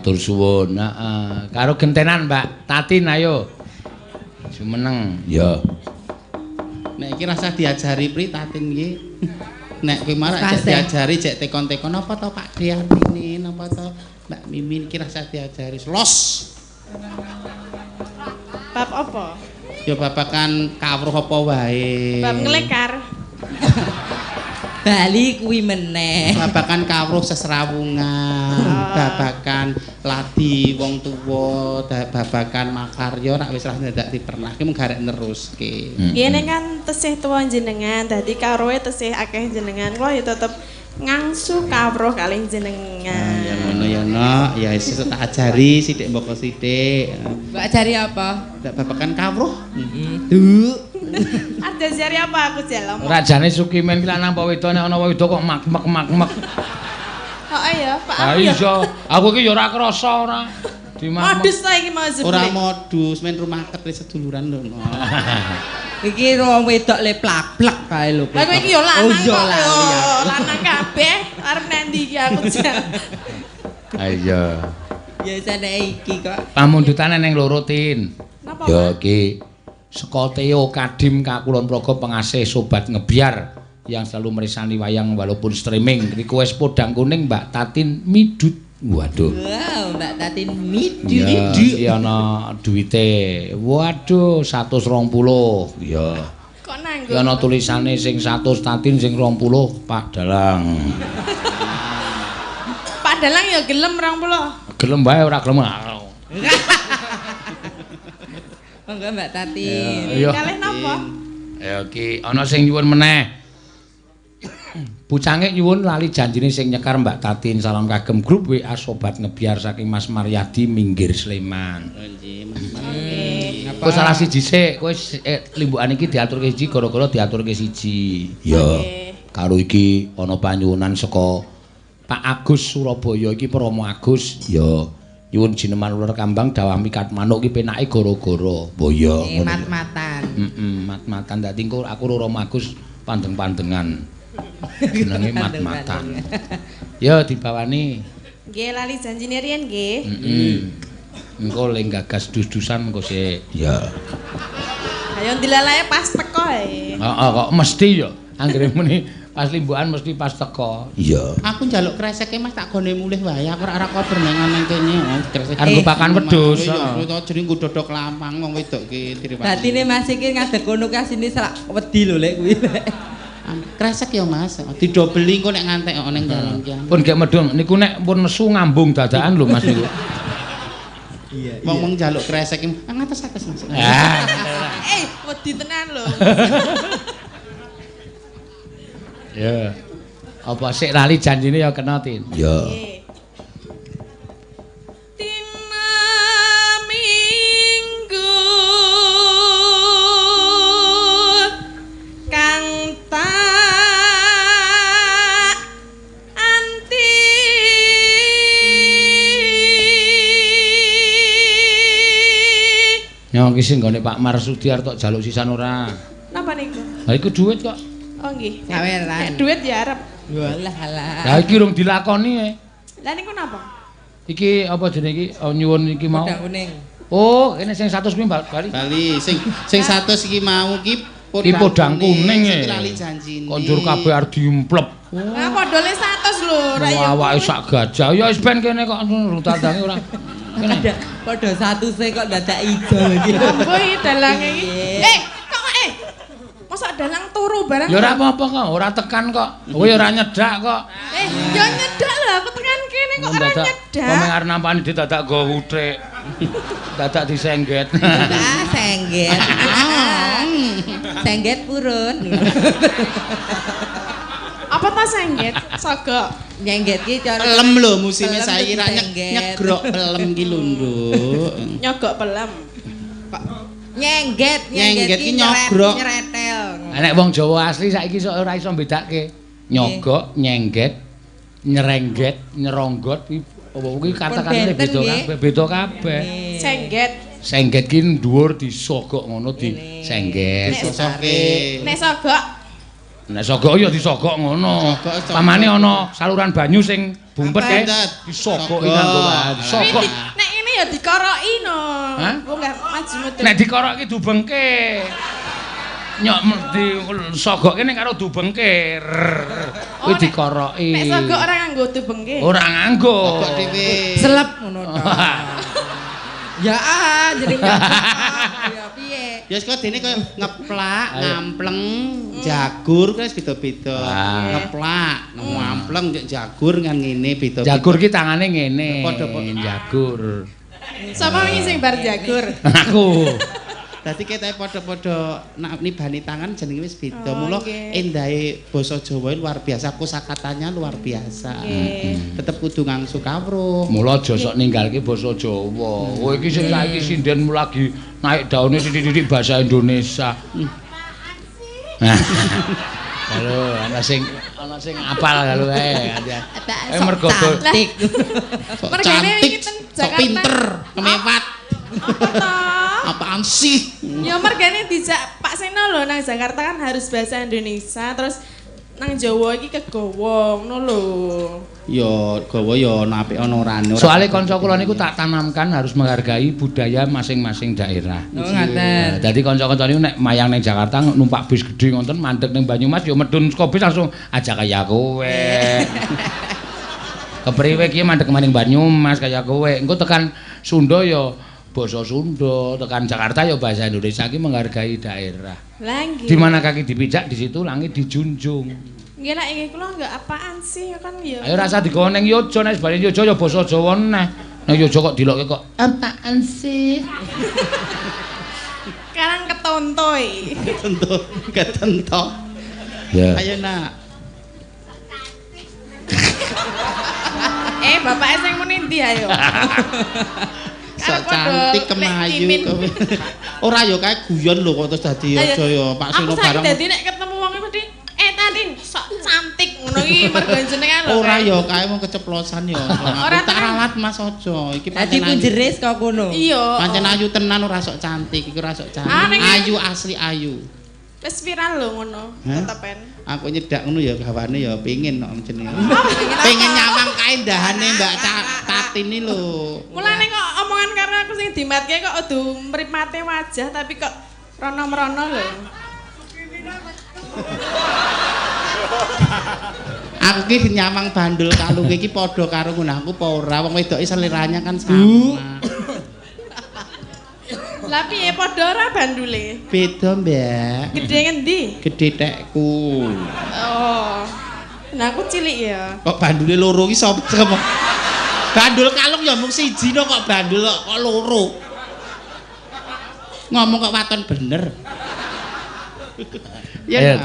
Matur suwun. Heeh. Karo gentenan Mbak Tatin ayo. Jumeneng. Ya. Nek iki rasa diajari pri Tatin iki. Nek kowe marak diajari jek tekon-tekon apa to Pak Diartine napa to Mbak Mimin iki rasa diajari. Los. Bab apa? Ya babakan kawruh apa wae. Bab ngelekar. Bali kuwi meneh. Babakan kawruh sesrawungan, babakan ladi wong tuwa, babakan makarya nek wis ra dadak dipernahke mung garek neruske. Kene kan tesih tuwa jenengan, dadi kawruhe tesih akeh jenengan. Kula ya tetep ngangsu kawruh kalih jenengan. Ya ngono ya Nok, ya wis tak ajari sithik mboko sithik. Mbok ajari apa? Nek babakan kawruh. Duk. Ada jari apa aku jalan? Rajane Sukimen ki lanang apa wedok nek ana wedok kok mak-mak. Oh iya, Pak Ah aku ya. iya, aku ki ya ora krasa ora. Modus ta iki mau Ora modus, men rumah ketri seduluran lho. Iki wong wedok le plak-plak kae lho. Lah kowe iki yo lanang iya kok. lali aku. Lanang kabeh arep nendi iki aku jan. Ah iya. Biasane iki kok. Pamundutane ning loro Tin. Napa? Ya iki saka Theo Kadim Kakulon Progo pengasih sobat ngebiar yang selalu meresani wayang walaupun streaming. Request podang kuning Mbak Tatin Midut. Waduh. Wow, Mbak Tatin Midut. Ya, iki ana duwite. Waduh, 120. Ya. Kok nanggung? Iki ana tulisane sing 100 Tatin sing 20 Pak Dalang. Pak Dalang ya gelem 20. Gelem wae ora gelem. Monggo Mbak Tatin. Iya. Kalih napa? Ya iki ana sing nyuwun meneh. Bucange nyuwun lali janjine sing nyekar Mbak Tatin salam kagem grup WA sobat ngebiar saking Mas Maryadi Minggir Sleman. Kowe salah siji sik, kowe limbukan iki diaturke siji gara-gara diaturke siji. Ya. Karo iki ana panyuwunan saka Pak Agus Surabaya iki Promo Agus. Ya. Nyuwun jineman uler kambang dawah mikat manuk iki penake gara-gara. Boyo ngono. Mat-matan. Mat-matan dadi engko aku Roro Magus pandeng-pandengan. Jenenge mat-matan. Ya dibawani. Nggih lali janjine riyen nggih. Engko le gagas dus-dusan engko sik. Ya. Ayo dilalae pas teko ae. Heeh kok mesti ya. Anggere muni pas limbukan mesti pas teko. Iya. Aku njaluk kreseke Mas tak gone mulih wae. Aku ora kober nang kene. Kresek. Arep pakan wedhus. Ya to jeneng godhok lampang wong wedok ki diriwati. Batine Mas iki ngadeg kono kasine selak wedi lho lek kuwi. Kresek ya Mas. Didobeli engko nek ngantek kok ning dalan ki. Pun gek medhun niku nek pun nesu ngambung dadakan lho Mas niku. Iya. Wong njaluk kresek ngates-ates Mas. Wedi tenan lho. Ya. Apa sik lali janjine ya kena Tin. Ya. Nggih. Dina Minggu kang tak anti Nyong iki sing nggone Pak Marsudi arep tok jaluk sisan ora. napa niku? Ha iku dhuwit kok. Oh nggih. Saweran. Nek duit ya arep. Walah alah. Lah iki urung dilakoni. Lah niku napa? Iki apa jenenge iki nyuwun iki mau. Kodang kuning. Oh, ini sing 100 kuwi bali. Bali sing 100 iki mau ki podang kuning e. Iki lali janjine. Kondur kabeh arep diumplep. Lah podole 100 lho, ra ya. Awake sak gajah. Ya wis ben kene kok tandange ora. Ada padha satuse kok dadak idol iki. Mbok iki dalange iki. Kok mosok dalang turu barang. Ya ora apa-apa kok, ora tekan kok. Kowe ora nyedak kok. Ya nyedak lho aku tekan kene kok ora nyedak. Pomeng arep nampani dadak go uthik. Dadak disengget. Ah, sengget. Sengget purun. Apa ta sengget? Sogok. Nyengget ki cara Pelem lho musime pelem saiki ra disengget. nyegrok pelem ki lho, Nduk. Nyogok pelem. Nyengget ki ki nyogrok. nyeretel. Nek wong Jawa asli saiki sok ora iso bedake. Nyogok, nyengget, nyerengget, nyeronggot kuwi apa kuwi kata-katane beda kabeh. Sengget. Sengget ki dhuwur disogok ngono disengget. Sosoke. Nek sogok Nek sogok ya disogok ngono. Pamane ana saluran banyu sing bumpet kae disogoki kanggo disogok. Nek ini ya dikoroki no. Engko enggak maju medhun. Nek dikoroki dubengke. Nyok disogokke ning karo dubengke. Kuwi dikoroki. Nek sogok ora nganggo dubengke. Ora nganggo. Sogok dhewe. Selep ngono to. Ya jadi ya piye? Ya kok dene koyo ngeplak, ngampleng, jagur wis beda-beda. Ngeplak, ngampleng jagur kan ngene beda-beda. Jagur ki tangane ngene. Padha-padha jagur. Sapa wingi sing bar jagur? Aku. Dadi ketoke padha-padha nibani tangan jenenge wis beda. Mula endahe basa Jawa luar biasa, kosakatanya luar biasa. Tetep kudu ngangsu kawruh. Mula aja sok ninggalke basa Jawa. Kowe iki sing saiki sinden lagi naik daune sithik-sithik basa Indonesia. Halo, ana sing apal kalau kae. Mergo cantik. Cantik, sok pinter, kemewat. Apaan sih? Ya mergane dijak Pak Seno lho nang Jakarta kan harus bahasa Indonesia terus nang Jawa iki kegawa ngono lho. Ya gawa ya ana apik ana orane. Soale kanca kula niku tak tanamkan harus menghargai budaya masing-masing daerah. Oh ngaten. Dadi kanca-kanca niku nek mayang ning Jakarta numpak bis gedhe ngonten mandeg ning Banyumas ya medhun saka bis langsung ajak kaya kowe. Kepriwe ki mandeg maning Banyumas kaya kowe. Engko tekan Sunda ya basa Sunda, tekan Jakarta ya bahasa Indonesia ki menghargai daerah. Lah nggih. Di mana kaki dipijak di situ langit dijunjung. Nggih nek iki kula enggak apaan sih ya kan ya. Ayo rasa digawa ning Yojo nek bali Yojo ya basa Jawa neh. Nek Yojo kok dilokke kok apaan sih? Sekarang ketontoy. Ketentok. Ya. Ayo nak. Bapak sing muni ndi ayo. Sok cantik kemayu kowe. Ora ya kae guyon lho kok terus dadi aja ya Pak Sino bareng. Aku dadi nek ketemu wong mesti Tadin sok cantik ngono iki mergo jenengan lho. Ora ya kae mung keceplosan ya. Ora tak ralat Mas aja. Iki pancen punjeris kok kono. Iya. Pancen ayu tenan ora sok cantik, iki ora sok cantik. Ayu asli ayu. Wis viral lho ngono, ketepen. Aku nyedak ngono ya gawane ya pengin kok jenenge. Pengen nyawang kaendahane Mbak Tatini lho. Mulane kok omongan karo aku sing dimatke kok kudu mripate wajah tapi kok rono-merono lho. Aku ki nyawang bandul kalung iki padha karo ngono aku apa ora wong wedoke seleranya kan sama. Lah piye padha ora bandule? Beda, Mbak. Gedhe ngendi? Gedhe tekku. Oh. Nah aku cilik ya. Kok bandule loro ki sapa? Bandul kalung ya mung siji no kok bandul kok loro. Ngomong kok waton bener. Ya.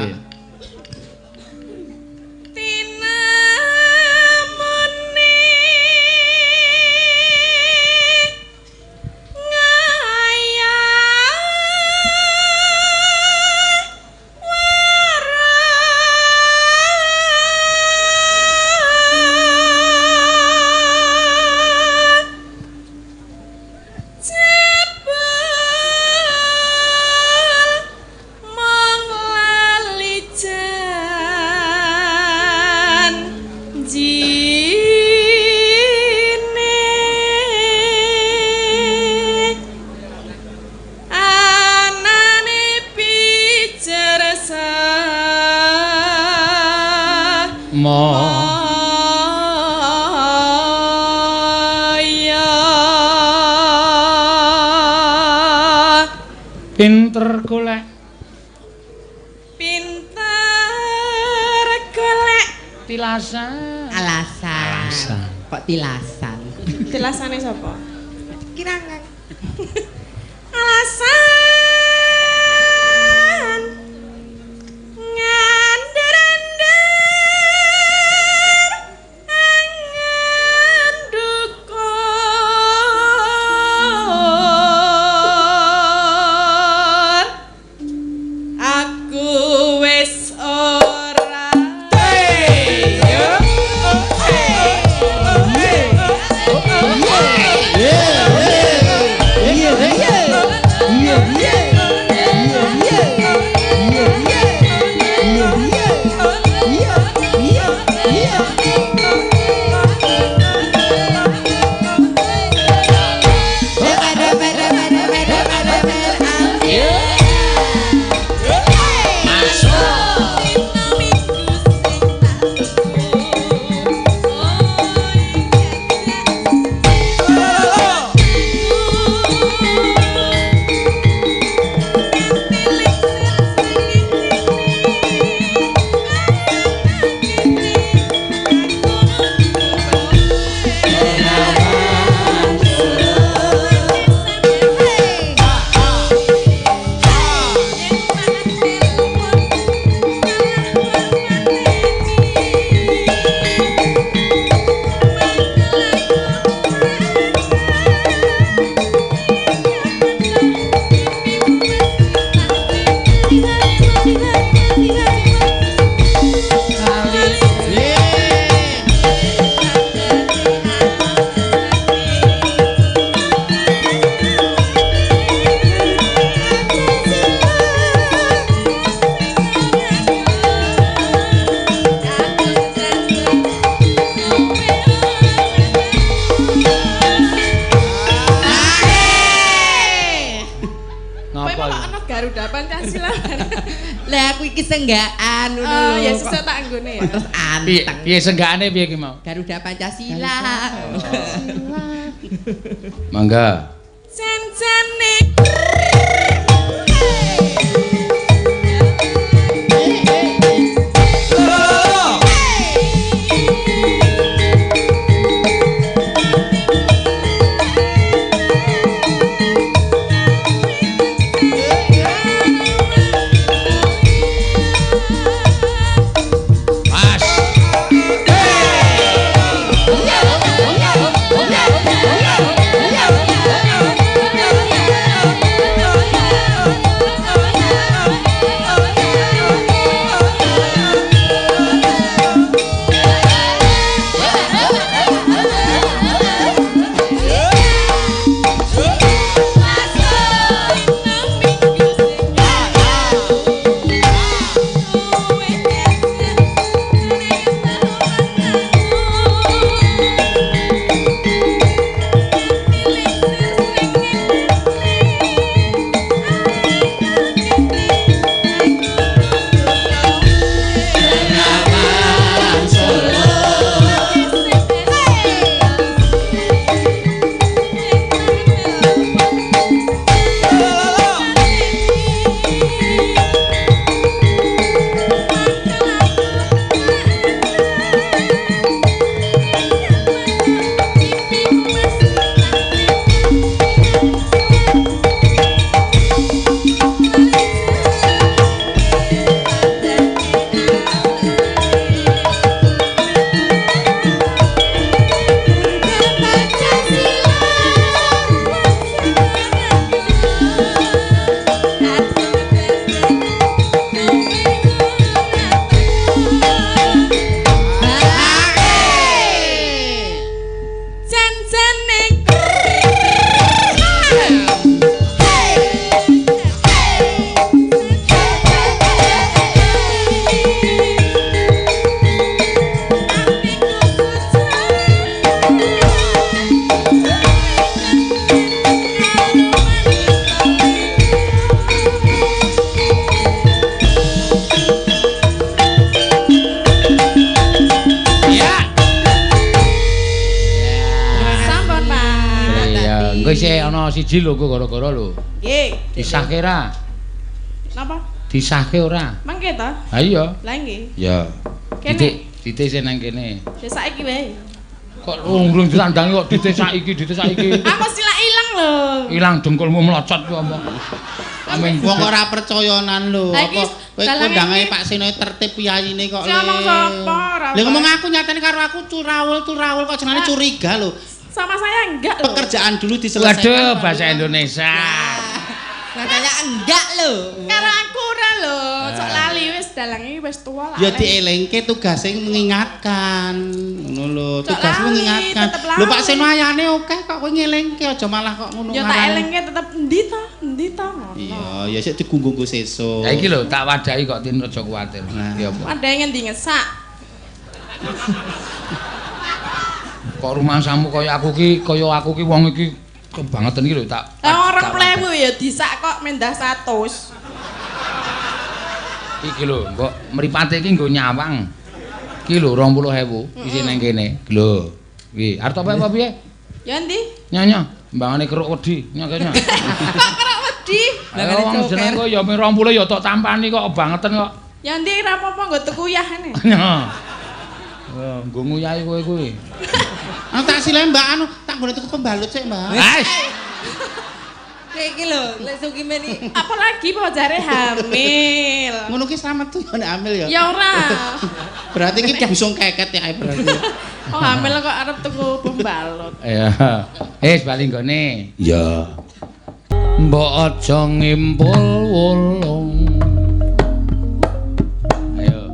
Pinter golek. Pinter golek. Tilasan. Alasan. Kok tilasan? Tilasane sapa? Kirangan. Alasan. Yeah. Garuda Pancasila. Lah aku iki senggaan ngono Oh, lho. ya sesuk tak nggone ya. Terus anteng. Piye senggakane piye ki mau? Garuda Pancasila. Mangga. Jan-jane Isih ana siji lho gara-gara lho. Nggih. Disahke ra? Napa? Disahke ora? Mangke ta? Ha iya. Lah nggih. Ya. Kene. Ditik sing nang kene. Ya saiki wae. Kok urung ditandangi kok ditik saiki. Aku silak ilang lho. Ilang dengkulmu melocot ku apa? Amin. Wong ora percayanan lho. Lah iki Kowe kondange Pak Sino tertib piyayine kok. Ngomong sapa ora? Lah ngomong aku nyatane karo aku curawul kok jenenge curiga lho. Sama saya enggak loh. Pekerjaan dulu diselesaikan. Waduh, bahasa Indonesia. Katanya enggak lho. Karo aku ora lho. Sok lali wis dalange wis tuwa lah. Ya dielingke tugase mengingatkan. Ngono lho, tugas mengingatkan. Lho Pak Seno ayane akeh kok kowe ngelingke aja malah kok ngono. Ya tak elingke tetep endi to. Iya, ya sik digunggu sesuk. Ya iki lho tak wadahi kok Tin aja kuwatir. Ya apa? Wadahe ngendi ngesak. Kok rumahsamu kaya aku ki wong iki kebangetan iki lho tak. Lah orang plewu ya disak kok mendah 100. Iki lho, mbok mripate iki nggo nyawang. Iki lho 20.000 isi nang kene. Lho. Iki arep apa piye? Ya endi? Nyonya, mbangane keruk wedi. Nyonya. Kok keruk wedi? Lah wong jeneng kok ya 20 ya tok tampani kok bangetan kok. Ya endi ora apa-apa nggo tuku yahane. Nggo nguyahi kowe kuwi. Tak silih Mbak anu, tak golek tuku pembalut sik, Mbak. Wes. Iki lho, lek Sukime iki. Apalagi pojare hamil. Ngono ki slamet tuh ya nek hamil ya. Ya ora. Berarti ki langsung keket ya berarti. Oh hamil kok arep tuku pembalut. Ya. Bali nggone. Ya. Mbok aja ngimpul wulung. Ayo.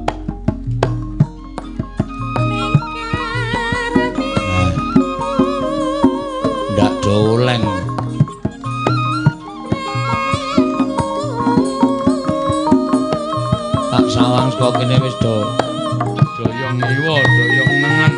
Ndak doleng. Tak sawang saka kene wis doyong ngiwa, doyong nengen.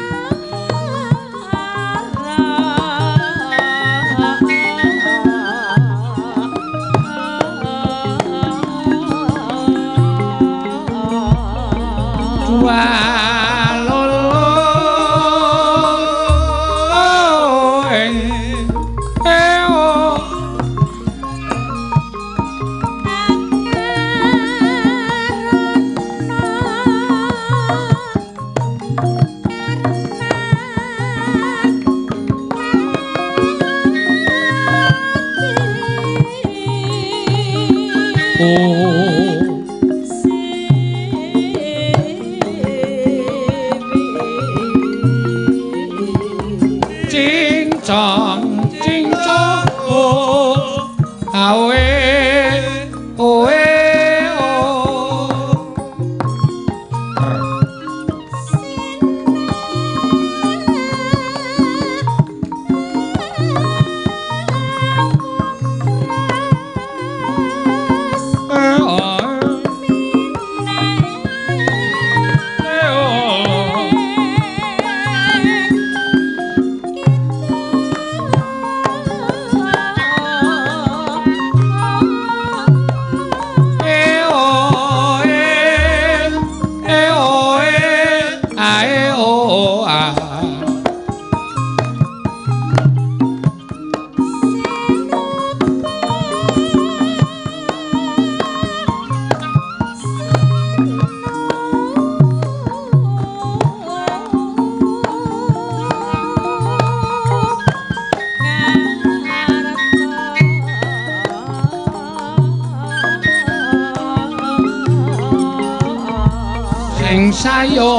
Sayo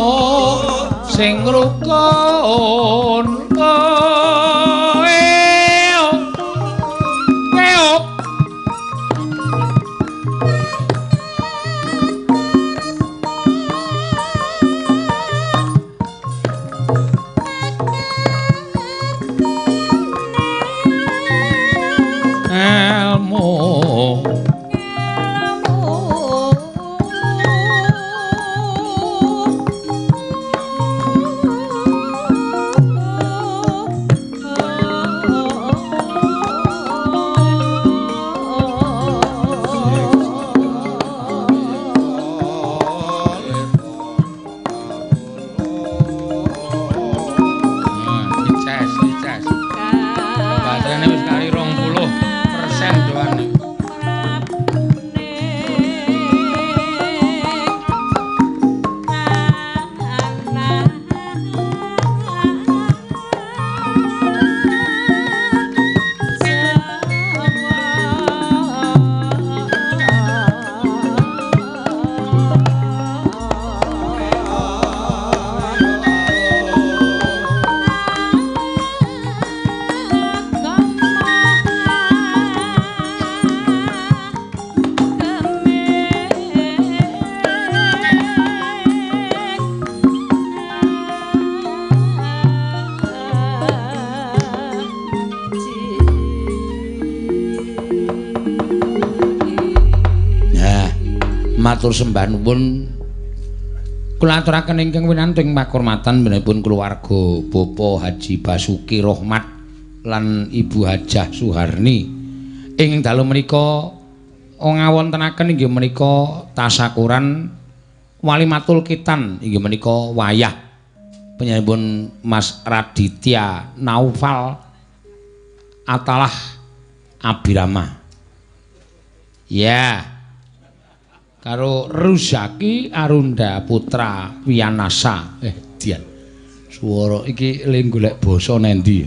sing rukun matur sembah nuwun kula aturaken ingkang winanting pakurmatan menipun keluarga Bapak Haji Basuki Rohmat lan Ibu Hajah Suharni ing dalu menika ngawontenaken inggih menika tasakuran Walimatul Kitan inggih menika wayah penyanipun Mas Raditya Naufal Atalah Abirama ya karo Rusaki Arunda Putra Wiyanasa dian swara iki ling golek basa nendi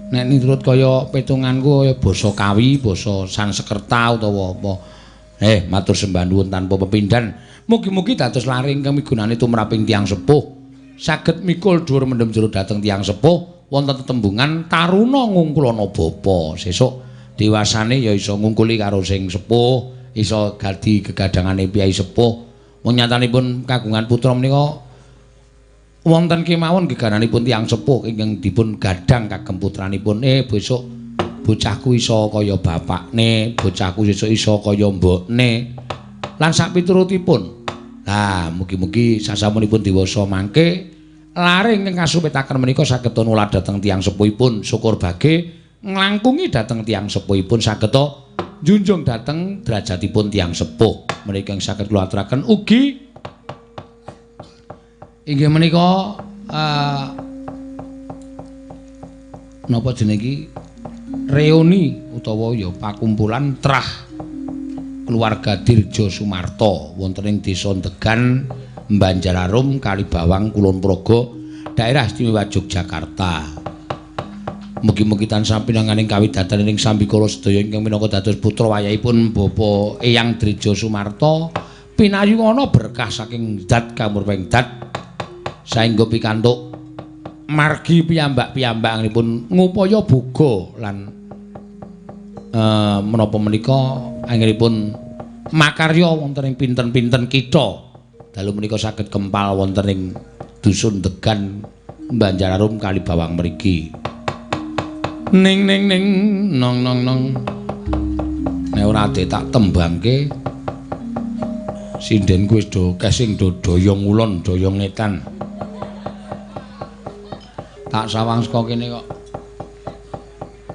nek miturut kaya petunganku kaya basa Kawi basa Sanskerta utawa apa matur sembah nuwun tanpa pepindhan mugi-mugi dados laring kang migunani tumraping tiyang sepuh saged mikul dhuwur mendhem jero dhateng tiyang sepuh wonten tetembungan taruna ngungkulana bapa sesuk dewasane ya iso ngungkuli karo sing sepuh iso gadi gegadangane piyai sepuh wong nyatanipun kagungan putra menika wonten kemawon gegananipun tiyang sepuh ingkang dipun gadang kagem putranipun besok bocahku iso kaya bapakne bocahku sesuk iso kaya mbokne lan sak piturutipun lah mugi-mugi sasampunipun dewasa mangke laring ing kasupetaken menika saged nulad dhateng tiyang sepuhipun syukur bage nglangkungi dhateng tiyang sepuhipun saged junjung dhateng derajatipun tiyang sepuh menika saged kula aturaken ugi inggih menika napa jeneng iki reuni utawa ya pakumpulan trah keluarga Dirjo Sumarto wonten ing Desa Degan Banjararum Kalibawang Kulon Progo daerah istimewa Yogyakarta Mugi-mugi tansah pinanganing kawidadan ing sambikala sedaya ingkang minangka dados putra wayahipun Bapak Eyang Drijo Sumarto pinayungana berkah saking dat kamurping dat saengga pikantuk margi piyambak-piyambakanipun ngupaya boga lan menapa menika anggenipun makarya wonten ing pinten-pinten kitha dalu menika saged kempal wonten ing dusun Degan Banjararum Kalibawang mriki. Ning ning ning nong nong nong nek ora tak tembangke sindenku wis do kesing do doyong ulon doyong ngetan tak sawang saka kene kok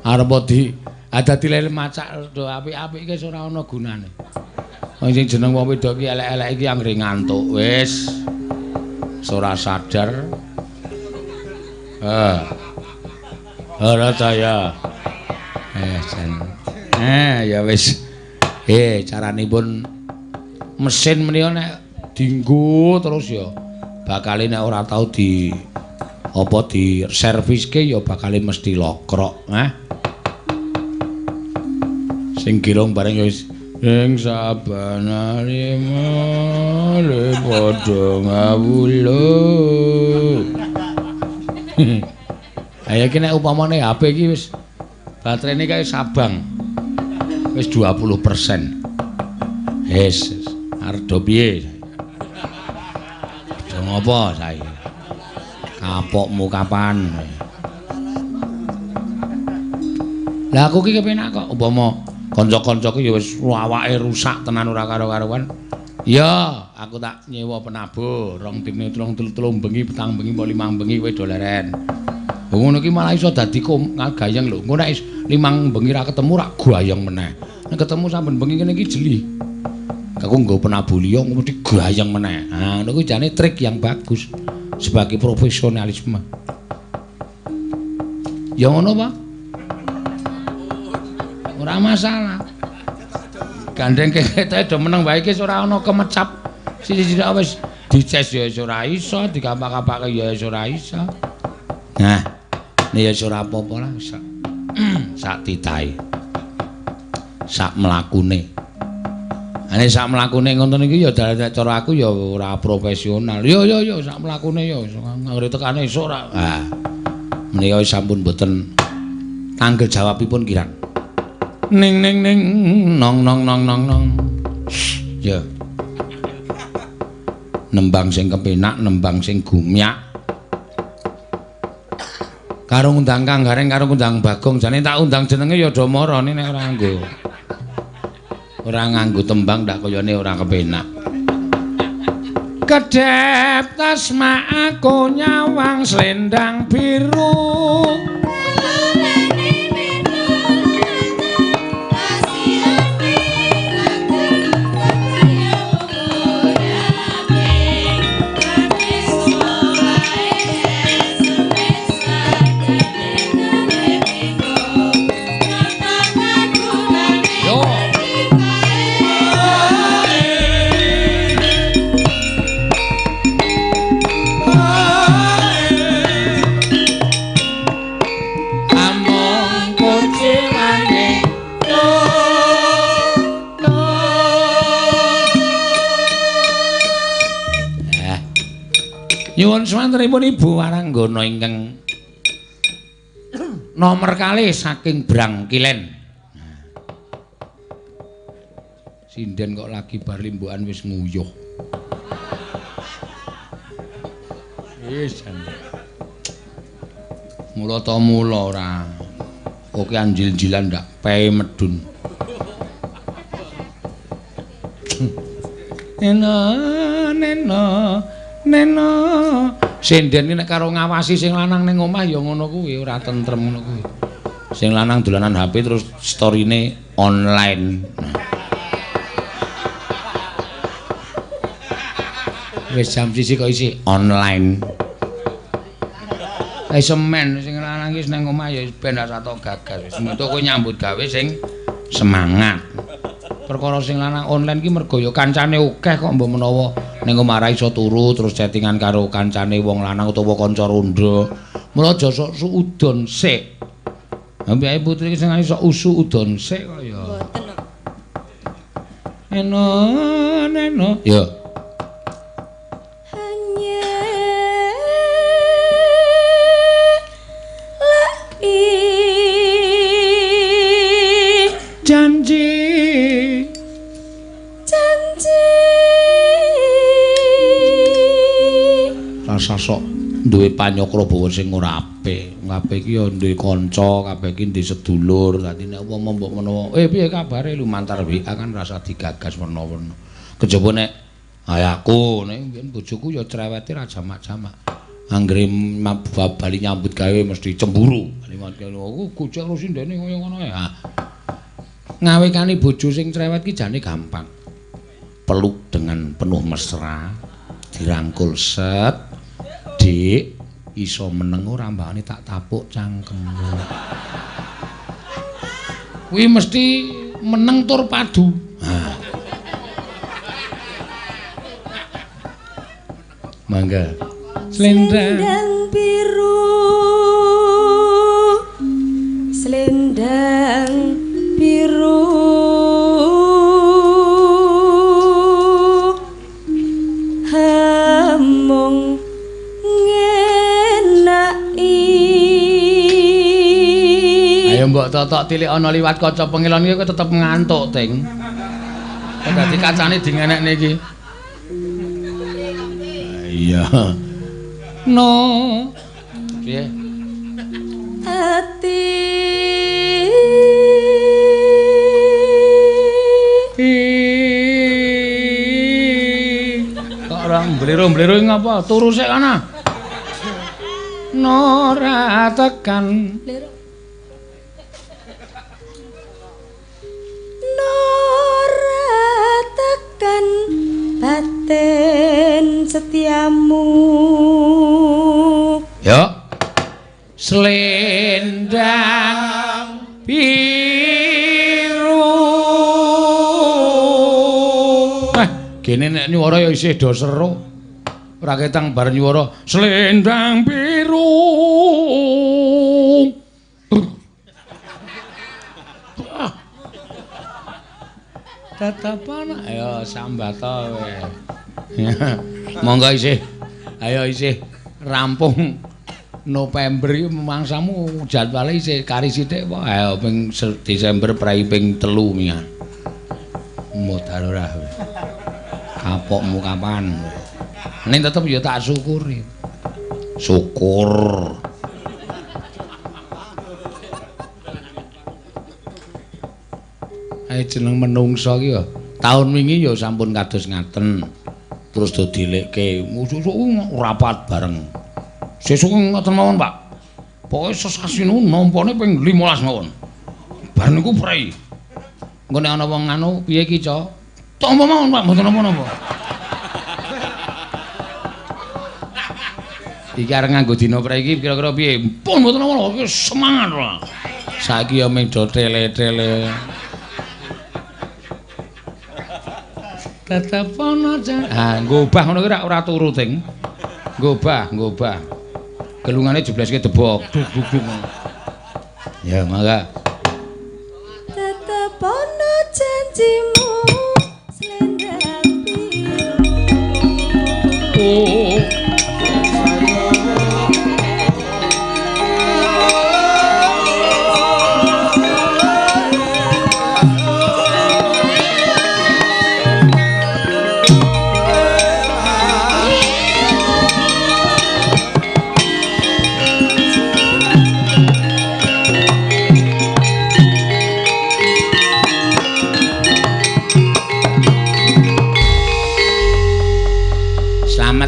arep di ada dilele macak do apik-apik iki ora ana gunane wong sing jeneng wong wedok iki elek-elek iki anggere ngantuk wis ora sadar ora saya. Ya wis. Caranipun mesin menika nek dienggo terus ya bakal nek ora tau di apa di serviske ya bakal mesti lokrok, Sing girong bareng ya wis ing sabanane male padha ngawula. Ayo iki nek upamane HP iki wis baterene kae sabang. Wis 20%. Wis arep do piye? Yo ngopo saiki? Kapokmu kapan? Lah aku iki kepenak kok upama kanca-kancaku ya wis awake rusak tenan ora karo-karuan. Ya, aku tak nyewa penabur, 2 dine 3 bengi, petang bengi, 5 bengi kowe do leren. Ngono ki malah iso dadi gayeng lho. Engko nek 5 bengi ra ketemu ra gayeng meneh. Nek ketemu saben bengi kene iki jeli. Aku nggo penabur liya mesti gayeng meneh. Nah, niku jane trik yang bagus sebagai profesionalisme. Ya ngono, Pak. Ora masalah. Gandeng kekete do meneng wae iki ora ana kemecap. Siji-siji wis dices ya ora iso, dikampak-kampake ya ora iso. Nah, nek ya ora apa-apa lah sak titahe. Sak mlakune. Ane sak mlakune ngoten iki ya cara aku ya ora profesional. Yo sak mlakune ya nggare tekane esuk ora. Ah. Menika sampun mboten tanggel jawabipun kirang. Ning ning ning nong nong nong nong nong. Ya. Nembang sing kepenak, nembang sing gumyak. Karo ngundang Kang Gareng karo ngundang Bagong jane tak undang jenenge ya do marane nek ora nganggo. Ora nganggo tembang ndak kayane ora kepenak. Kedhep tasma aku nyawang slendang biru. Nyuwun swantenipun Ibu Waranggana ingkang nomor kalih saking Brangkilen. Sinden kok lagi bar limbukan wis nguyuh. Wis mula ta mula ora. Oke anjil-jilan ndak pehe medun. Neno sinden nek karo ngawasi sing lanang ning omah ya ngono kuwi ora tentrem ngono kuwi. Sing lanang dolanan HP terus storine online. Wis jam 1 kok isih online. Semen sing lanang iki nang omah ya ben ora tau gagal. Wis metu kowe nyambut gawe sing semangat. Perkara sing lanang online ki mergo ya kancane akeh kok mbok menawa ning omah ra iso turu terus chattingan karo kancane wong lanang utawa kanca rondo. Mula aja sok suudon sik. Mbake putri sing iso usu udon sik kaya. Mboten. Eno. Ya. Janji rasa sok duwe panyokrabawa sing ora apik. Kabeh iki ya duwe kanca, kabeh iki duwe sedulur. Dadi nek umpama mbok menawa, piye kabare lumantar WA kan rasa digagas werna-werna. Kejaba nek aku nek mbiyen bojoku ya cerewete ra jamak-jamak. Anggere bali nyambut gawe mesti cemburu. Liwat kene aku gojek terus ndene kaya ngono ya. Ngawekani bojo sing cerewet ki jane gampang. Peluk dengan penuh mesra, dirangkul set, Dik, iso meneng ora mbakane tak tapuk cangkemmu. Kuwi mesti meneng tur padu. Mangga. Selendang biru. Selendang biru. Hamung ngenaki. Ayo mbok totok tilik ana liwat kaca pengilon iki kowe tetep ngantuk, Ting. Dadi kacane dingenekne iki. Iya. No. Piye? Ati kok ora mblero-mblero ngapa? Turu sik kana. Nora tekan. Nora tekan batin setiamu. Yo. Selendang biru. Kene nek nyuwara ya isih do seru. Ora ketang bar nyuwara selendang biru. Tatapan ayo sambata kowe. Monggo isih. Ayo isih rampung November iki mangsamu jadwale isih kari sithik apa? Ayo ping Desember prai ping 3 mian. Modal ora. Kapokmu kapan? Ning tetep ya tak syukuri. Syukur. Ae jeneng menungsa iki ya. Taun wingi ya sampun kados ngaten. Terus do dilekke. Sesuk rapat bareng. Sesuk ngoten mawon, Pak. Pokoke sesasi niku nampane ping 15 mawon. Bar niku prei. Engko nek ana wong anu piye iki, Cok? Tampa mawon, Pak, mboten napa-napa. Iki arep nganggo dina prei iki kira-kira piye? Pun mboten napa-napa, semangat, Pak. Saiki ya ming do tele-tele. Tetep ana jan. Ngobah ngono ki ora turu, Ting. Ngobah. Gelungane jebleske debok. Duk. Ya, mangga. Tetep ana janjimu selendang biru. Oh.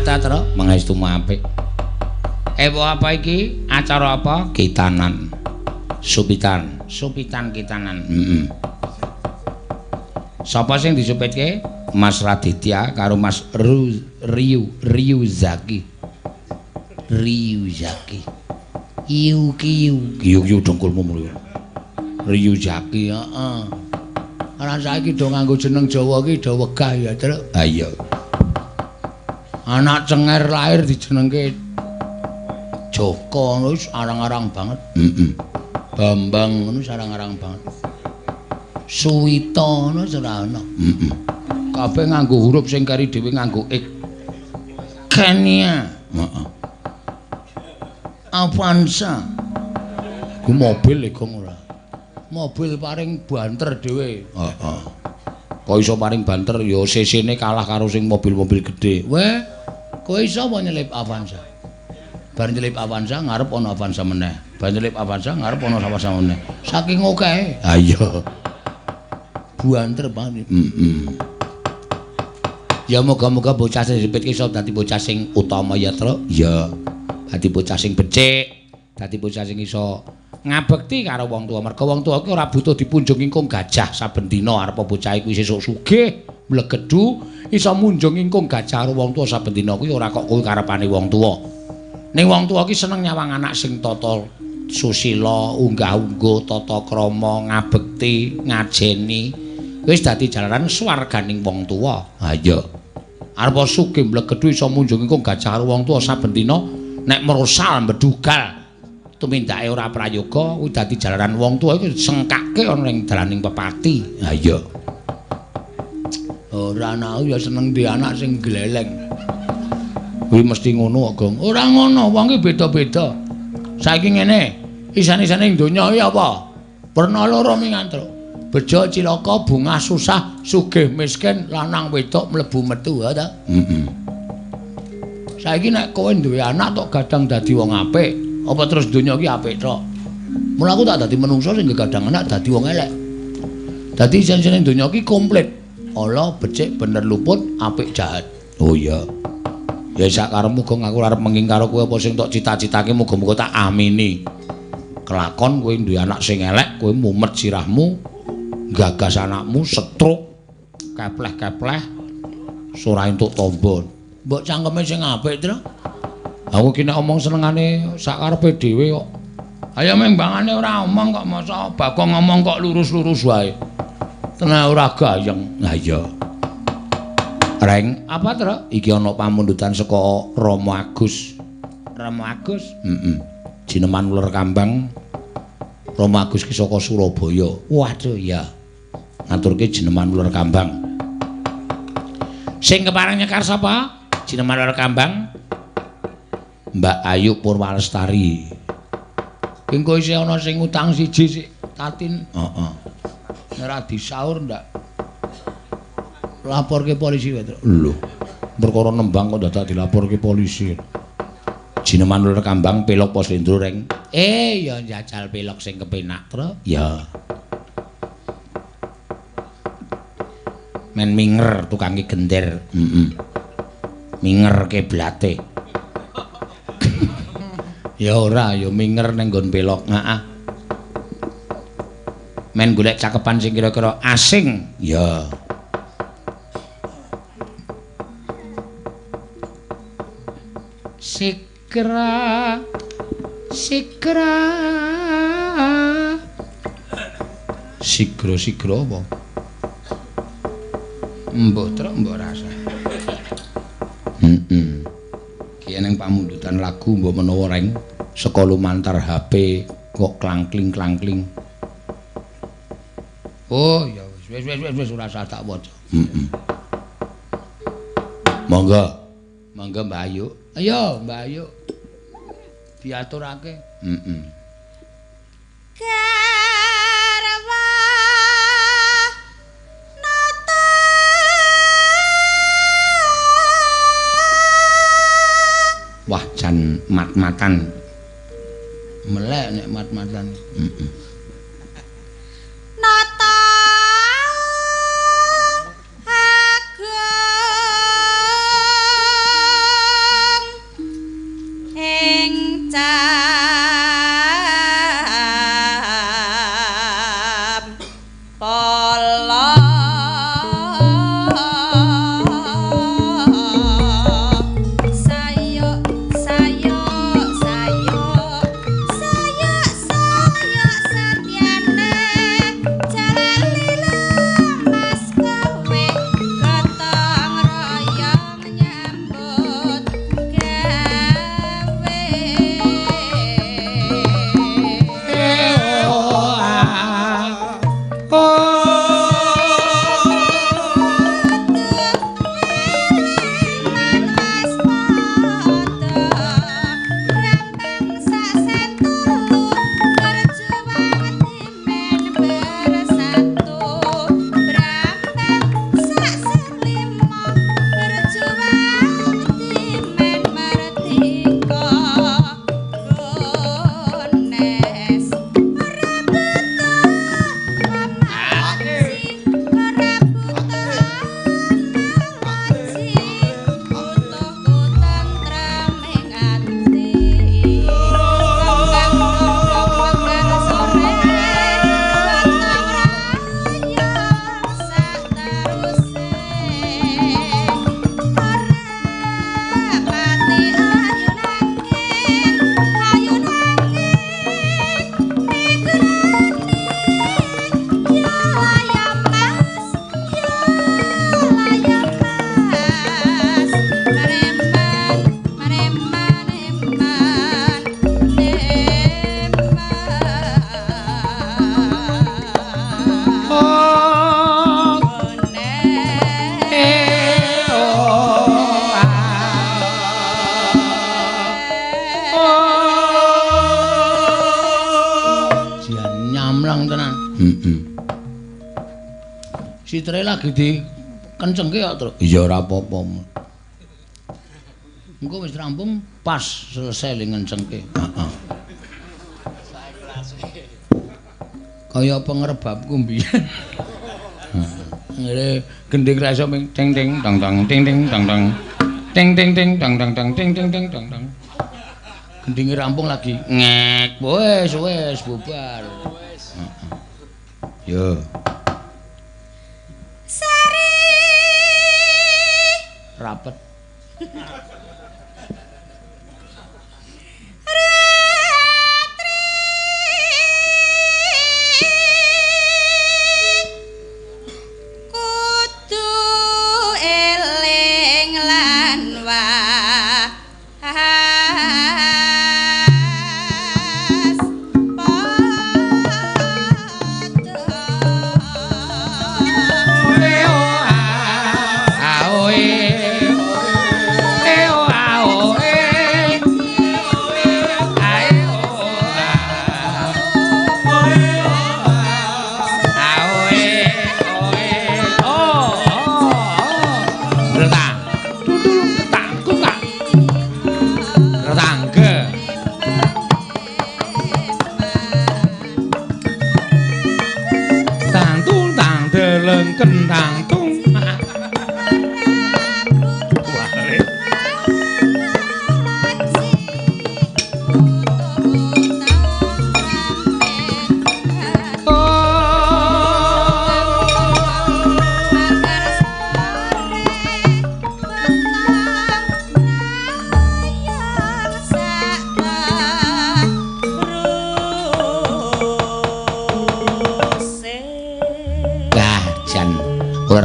Tatra mangestu apik. Apa iki? Acara apa? Kitanan. Supitan kitanan. Sapa sing disupitke? Mas Raditya karo Mas Ryu Zaki. Kiyu dengkulmu mriki. Ryu Zaki, heeh. Ora saiki do nganggo jeneng Jawa iki do wegah ya, Truk. Ha iya. Anak cenger lahir dijenengke Joko wis arang-arang banget. Bambang ngono sarang-arang banget. Suwita ngono ora ana. Heeh. Kabeh nganggo huruf sing kari dhewe nganggo ik. Kenya. Heeh. Avanza. Ku mobil e gong ora. Mobil paring banter dhewe. Heeh. Kok iso paring banter ya CC-ne kalah karo sing mobil-mobil gedhe. Weh, kowe iso apa nyelip Avanza? Bar nyelip Avanza ngarep ana Avanza meneh. Bar nyelip Avanza ngarep ana Avanza meneh. Saking akeh. Ha iya. Banter banget. Ya moga-moga bocah sing dipit iso dadi bocah sing utama ya, Tru. Ya. Dadi bocah sing becik, dadi bocah sing iso ngabekti karo wong tuwa. Merga wong tuwa ki ora butuh dipunjung ingkung gajah saben dina arep bocah iku sesuk sugih, mlegedu, iso munjung ingkung gajah karo wong tuwa saben dina kuwi ora kok kuwi karepane wong tuwa. Ning wong tuwa ki seneng nyawang anak sing tata susila, unggah-ungguh, tata krama, ngabekti, ngajeni. Wis dadi jalaran swarganing wong tuwa. Ha iya. Arep sugih mlegedu iso munjung ingkung gajah karo wong tuwa saben dina, nek merosal mbedugal tumindake ora prayoga kuwi dadi jalaran wong tuwa iku sengkake ana ning dalaning pepati. Ha iya. Ora ana ya seneng di anak sing gleleng. Kuwi mesti ngono kok, Gong. Ora ngono, wong ki beda-beda. Saiki ngene, isan-isane ing donya iki apa? Werna loro mingantro. Bejo cilaka, bungah susah, sugih miskin, lanang wedok mlebu metu ha ta? Heeh. Saiki nek kowe duwe anak tok gadang dadi wong apik, apa terus donya iki apik tok? Mula aku tak dadi menungso sing gadang anak dadi wong elek. Dadi isen-isene donya iki komplit. Ala, becik, bener luput, apik jahat. Oh iya. Ya sak karepmu Gong aku arep menging karo kowe apa sing tok cita-citake muga-muga tak amini. Kelakon kowe duwe anak sing elek, kowe mumet sirahmu, gagas anakmu setruk, kepleh-kepleh, ora entuk tombo. Mbok cangkeme sing apik, Tru. Aku ki nek omong senengane sak karepe dhewe kok. Ayo membangane ora omong kok masa Bagong ngomong kok lurus-lurus wae. Tenan ora gayeng. Lah iya. Reng, apa Tru? Iki ana pamundutan saka Rama Agus. Rama Agus? Heeh. Jineman Uler Kambang. Rama Agus ki saka Surabaya. Waduh ya. Ngaturke Jineman Uler Kambang. Sing kepareng nyekar sapa? Jineman Uler Kambang. Mbak Ayu Purwalestari. Engko isih ana sing utang siji sik Tatin. Heeh. Nek ora disaur ndak laporke polisi wae. Lho. Perkara nembang kok dadak dilaporke polisi. Jineman Uler Kambang pelok Pos Lendro Reng. Ya njajal pelok sing kepenak, Tru. Ya. Men minger tukange gender. Heeh. Minger keblate. Ya ora, ya minger ning nggon pelok. Heeh. Men golek cakepan sing kira-kira asing. Ya. Sikra Sigra apa? Mbok Tru mbok rasa. Heeh. Ki ning pamundutan lagu mbok menawa Reng saka lumantar HP kok klangkling. Oh ya wis ora usah tak waca. Heeh. Monggo Mbak Ayu. Ayo Mbak Ayu. Diaturake. Heeh. Garwa nata Wah jan mat-matan. Melek nek mat-matan. Heeh. nata agung ing cam pala sayo sayo sayo sayo sayo Sitre lagi di kencengke kok, Truk. Iya ora apa-apa. Engko wis rampung pas selesai li ngencengke. Heeh. Kaya apa ngrebabku mbiyen. Ngene gending ra iso ming ting ting tang tang ting ting tang tang. Ting ting ting tang tang tang ting ting ting tang tang. Gendinge rampung lagi ngek. Wes bubar. Yo. Sari Rapet. Ratri kudu eling lan was kentang tung.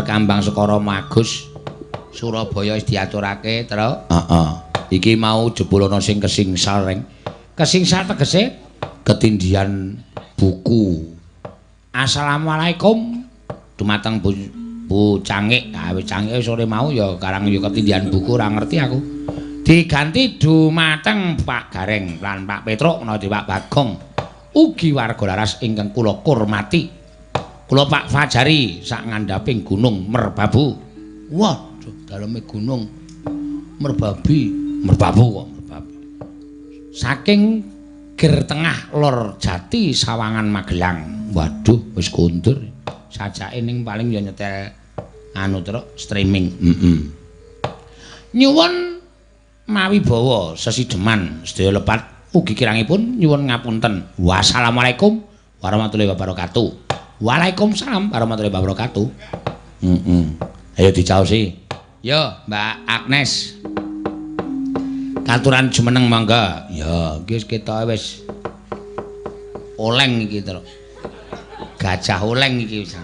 Kambang Sekara Magus Surabaya wis diaturake, Tru. Heeh. Iki mau jebul ana sing kesingsal reng. Kesingsal tegese ketindihan buku. Assalamualaikum dumateng Bu Cangik. Ah wis Cangik sore mau ya karang ya ketindihan buku ora ngerti aku. Diganti dumateng Pak Gareng lan Pak Petruk menawa Pak Bagong. Ugi warga laras ingkang kula kurmati. Kula Pak Fajari sak ngandhaping Gunung Merbabu. Waduh, daleme gunung merbabu kok merbabu. Saking Gir Tengah Lor Jati Sawangan Magelang. Waduh, wis kondur. Sajake ning paling ya nyetel anu Truk streaming. Nyuwun mawibawa sesideman sedaya lepat ugi kirangipun nyuwun ngapunten. Wassalamualaikum warahmatullahi wabarakatuh. Waalaikumsalam warahmatullahi wabarakatuh. Ayo dicaosi. Yo, Mbak Agnes. Katuran jumeneng mangga. Ya, iki wis ketoke wis oleng iki, Tru. Gajah oleng iki wis.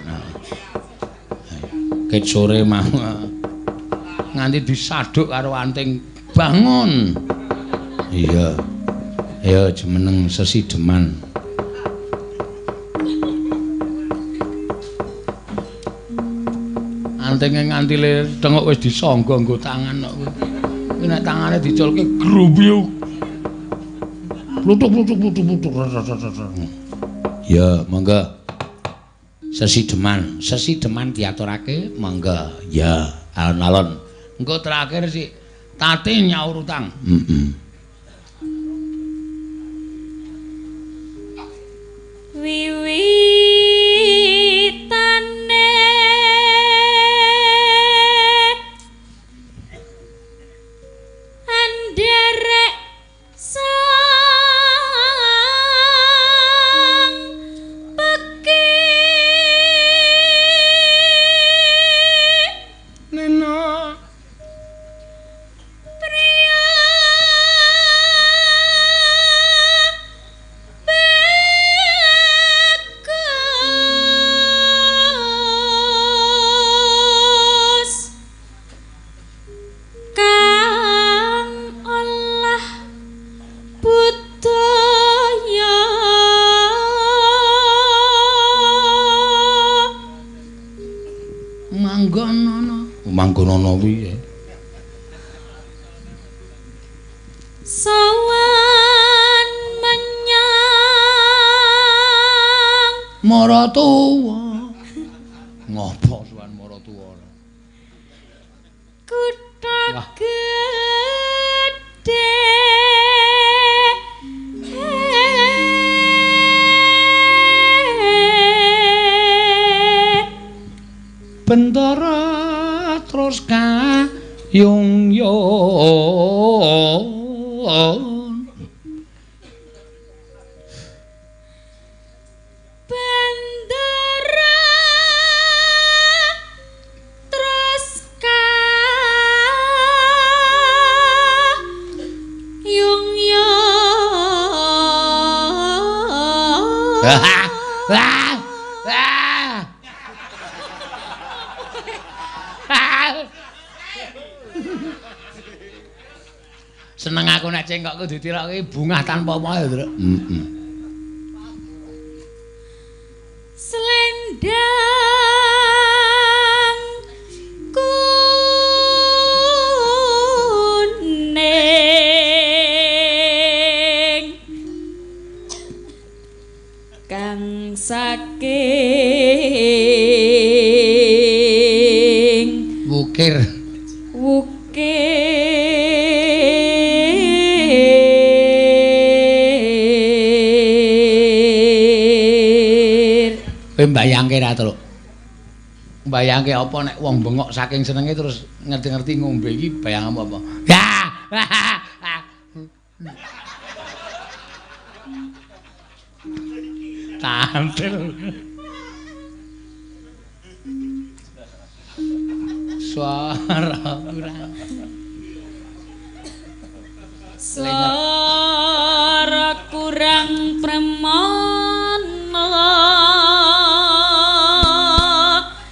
Ket sore mau nganti disaduk karo anting bangun. Iya. Ayo jumeneng sesideman. Antenge nganti le tengok wis disangga nggo tangan kok kuwi. Kuwi nek tangane diculke grubyuk. Plutuk. Ya, monggo. Sesideman diaturake, monggo. Ya, alon-alon. Engko terakhir sik Tati nyaur utang. Wiwitane anderek sang peki Nena priya bagus kang olah budaya manggonana piye sawan menyang Maratuwa. Ngopo sowan Maratuwa? Kutha gedhe Bendara terus kayung-yung seneng aku nek cengkokku ditirokke bungah tanpa apa ya, Nduk. Selendang kuning kang saking Wukir. Kowe mbayangke ra to, Luk? Mbayangke apa nek wong bengok saking senenge terus ngerti-ngerti ngombe iki bayang apa? Ya. Tampil. Suara kurang. Suara kurang premana.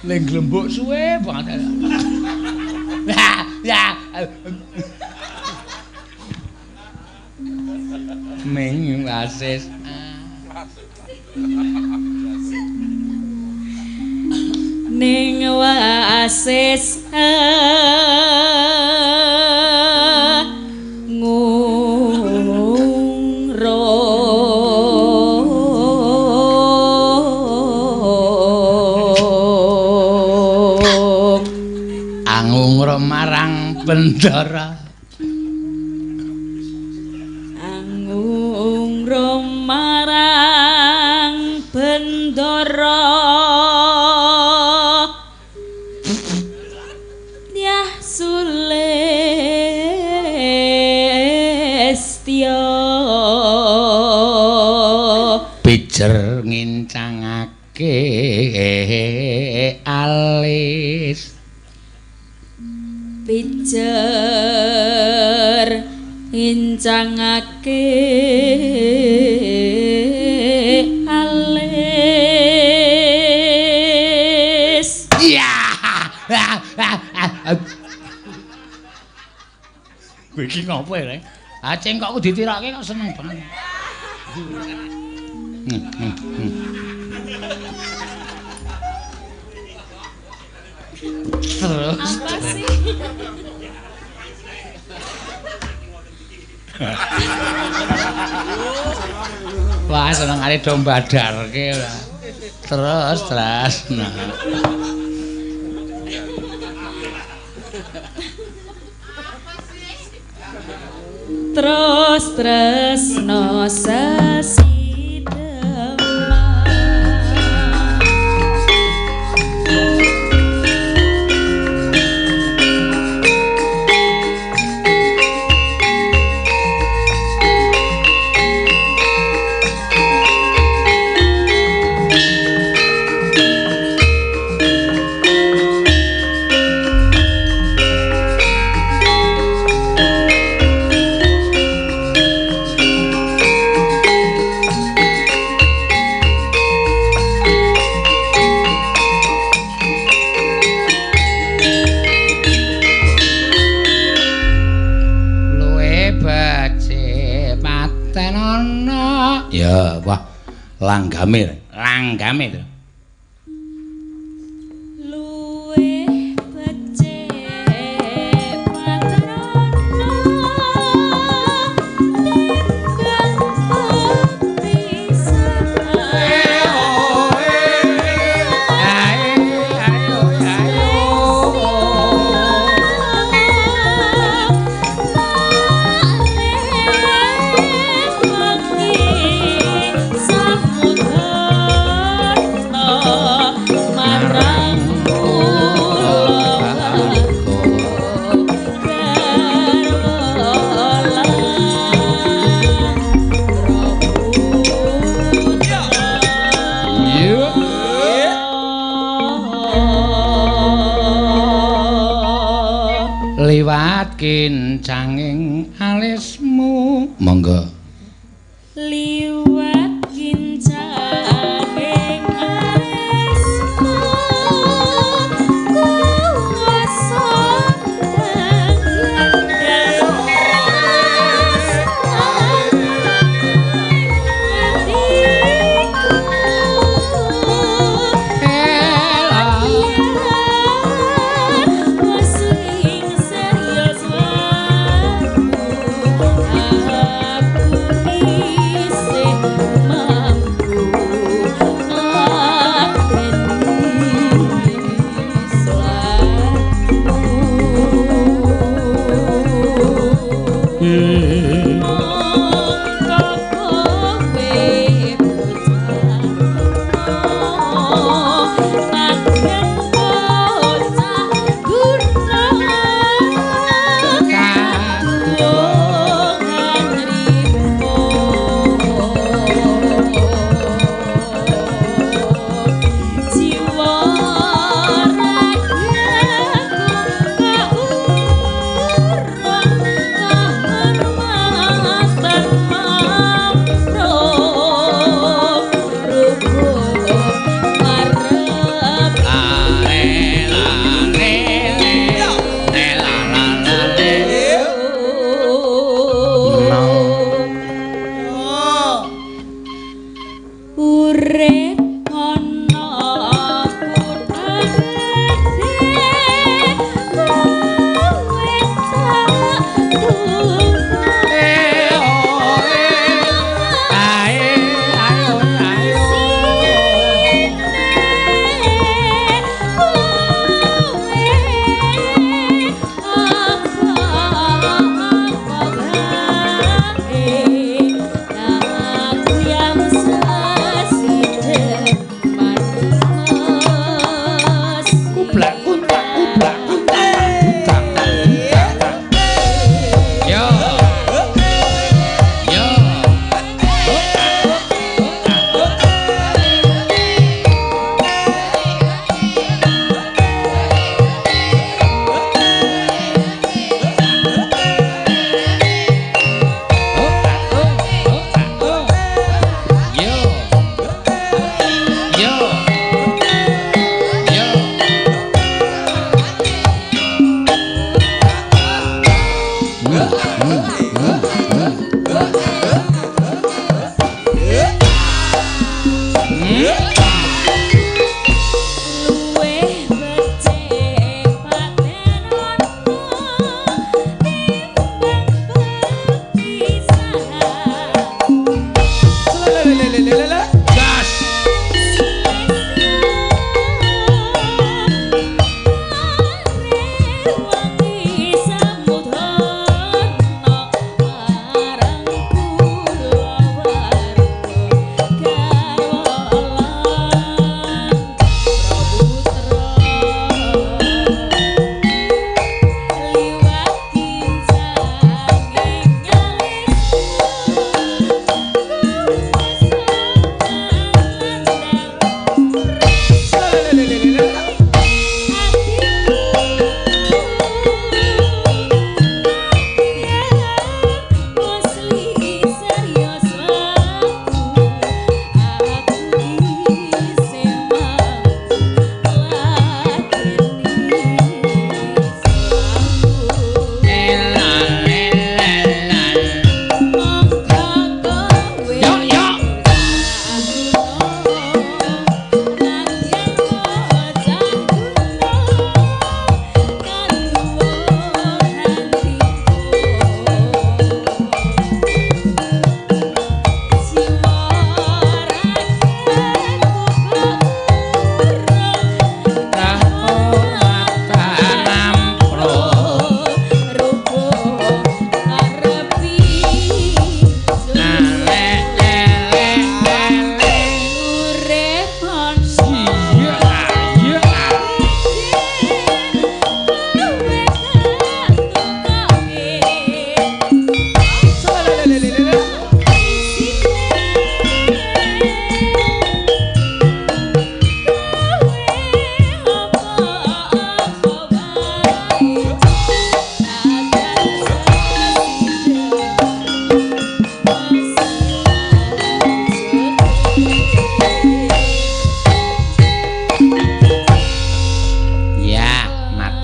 Ning glembuk suwe banget. Ya. Ning wasis. Ning wasis marang bendara angung marang bendara Dyah Sulistya pijer ngincangake alis pijer incangake alis iya iki ngopo ya cengkokku ditirake kok seneng banget terus apa sih wah senengane do mbadarke terus nah terus tresno sasi ya wah langgame to luwe becik patrono tenggang pepisah liwat kincanging alismu. Monggo. Liwat kincanging alismu kuwasa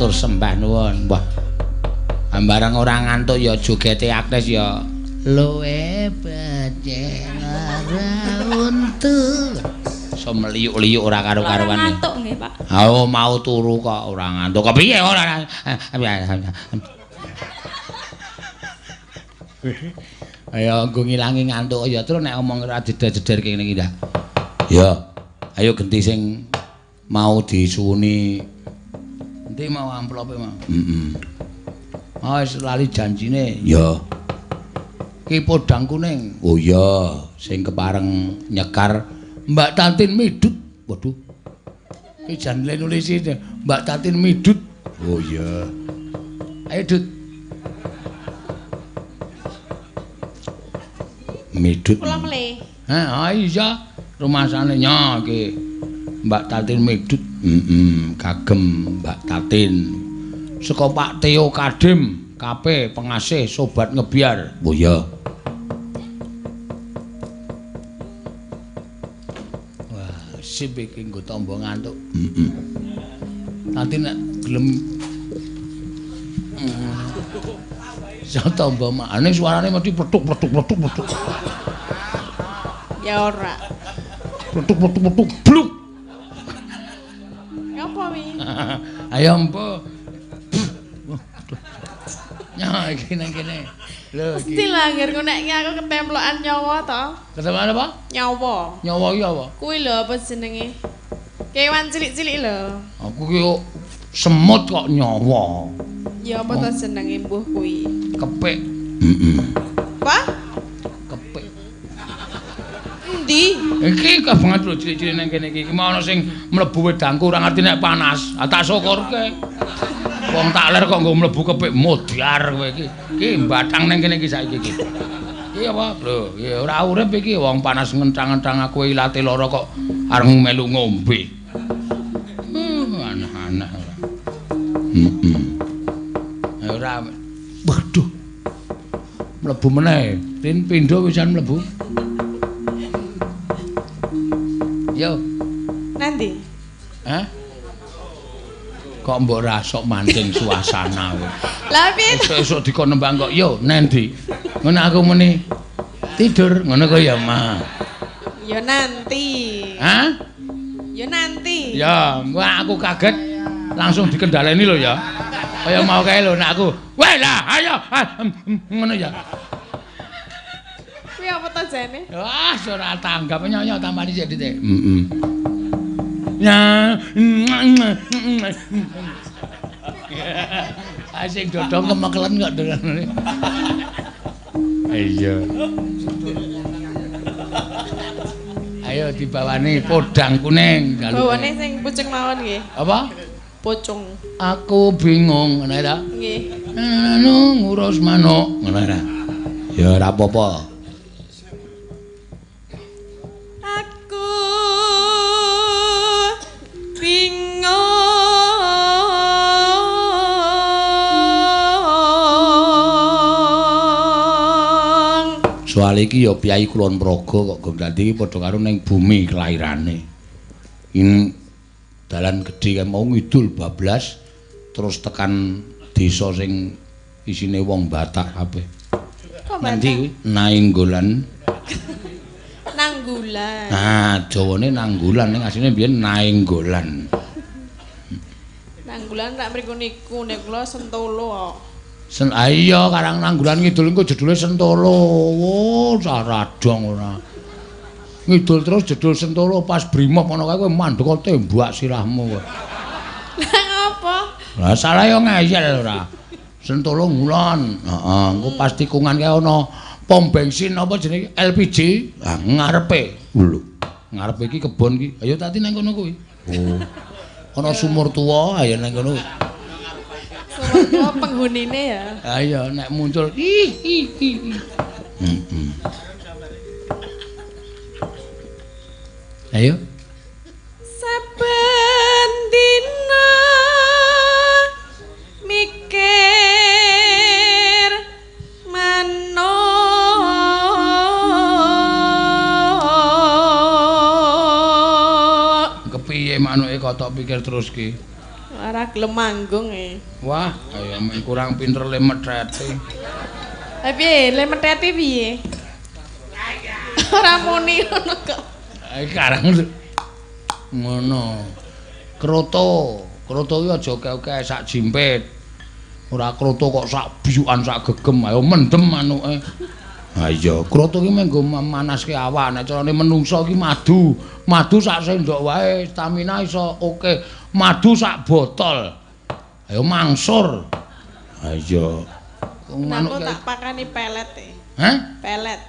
matur sembah nuwun. Wah. Bareng ora ngantuk ya jogete Agnes ya. Luwe becek lara untu. So meliuk-liuk ora karo-karuan. Ngantuk nggih, Pak. Oh, mau turu kok ora ngantuk. Kepiye ora? Ayo nggo ngilangi ngantuk ya terus nek omong ora jeder-jeder kene iki ndak. Ya. Ayo genti sing mau disuwuni. Endi mau amplope mau? Oh, wis lali janjine. Ya. Ki podang kuning. Oh iya, sing kepareng nyekar Mbak Tatin Midut. Waduh. Ki jan nulis Mbak Tatin Midut. Oh iya. Ayo, Dut. Midut. Kula mele. Hah, iya. Rumasane nya iki. Mbak Tatin Midut. Kagem Mbak Tatin. Saka Pak Teo Kadim, KP pengasih sobat ngebiar. Oh iya. Wah, sip iki nggo tamba ngantuk. Nanti nek gelem Sak tamba makane suarane mesti pletuk. Ya ora. Pletuk bluk. Ngapa wi? Ayo empo. Ya iki nang kene. Lho iki. Mesti lah ngger ngonekne aku ketemplokan nyawa to. Ketemplokan apa? Nyawa. Nyawa iki apa? Kuwi lho apa jenenge? Kewan cilik-cilik lho. Aku ki semut kok nyawa. Ya apa to jenenge mbuh kuwi? Kepik. Apa? Kepik. Endi? Iki kabanget lho cilik-cilik nang kene iki. Mau ana sing mlebu wedangku ora ngerti nek panas. Tak syukurke. Wong tak ler kok nggo mlebu kepik modiar kowe iki. Iki mbatang nang kene iki saiki iki. Iki apa? Lho, ya ora urip iki wong panas ngencang-encang aku ilate lara kok areng melu ngombe. Aneh-aneh ora. Ora. Waduh. Mlebu meneh. Tin pindho wisan mlebu. Yo. Nanti. Hah? Kok mbok rasok mancing suasana kowe. Lah piye? Esuk dikon nembang kok yo nendi. Ngono aku muni tidur ngono kok ya, Ma. Ya nanti. Hah? Ya nanti. Ya, wah aku kaget langsung dikendhaleni lho ya. Kaya mau kae lho nek aku. Weh lah, ayo. Ngono ya. Kuwi apa to jane? Wah, ora tanggap nyonya tambani sik ditik. Ya. Asik dodong kemekelen kok denganane. Iya. Ayo dibawani podang kuning. Bawane sing pucung mawon nggih. Apa? Pucung. Aku bingung ngene ta? Nggih. Anu ngurus manuk ngono ta. Ya ora apa-apa. Soal iki ya Piyai Kulon Progo kok Gondandi padha karo ning bumi kelairane. In dalan gedhe mau ngidul bablas terus tekan desa sing isine wong Batak kabeh. Kok Nanti kuwi Nainggolan. Nanggulan. Nah, Jawane Nanggulan ning asline biyen Nainggolan. Nanggulan rak mriku niku nek kula Sentolo kok. Iya Karang Nanggulan ngidul engko jedule Sentolo. Oh, saradong ora. Ngidul terus jedul Sentolo pas brimob ana kae kowe mandhek tembak sirahmu kowe. Lah ngapa? Lah salah yo ngeyel ora. Sentolo ngulon. Heeh, engko pas tikungan kae ana pom bensin apa jenenge LPG. Ah ngarepe. Lho. Ngarepe iki kebon iki. Ayo tati nang kono kuwi. Oh. Ana sumur tuwa ayo nang kono. Semua penghunine ya. Ayo nek muncul Ayo. Saben dina mikir manuk. Kepiye manuke kok tok pikir terus ki? Ora gelem manggung Wah, kaya men kurang pinter le metrete. Lah piye, le meteti piye? Ora muni ngono kok. Karang ngono. Kroto ki aja keke sak jimpit. Ora kroto kok sak biyukan sak gegem. Ayo mendem manuke. Ha iya, kroto ki menggo manaske awak. Nek carane menungsa ki madu. Madu sak sendok wae, stamina iso oke. Madu sak botol. Ayo mangsur. Ha iya. Manuk tak pakani pelet Hah? Pelet.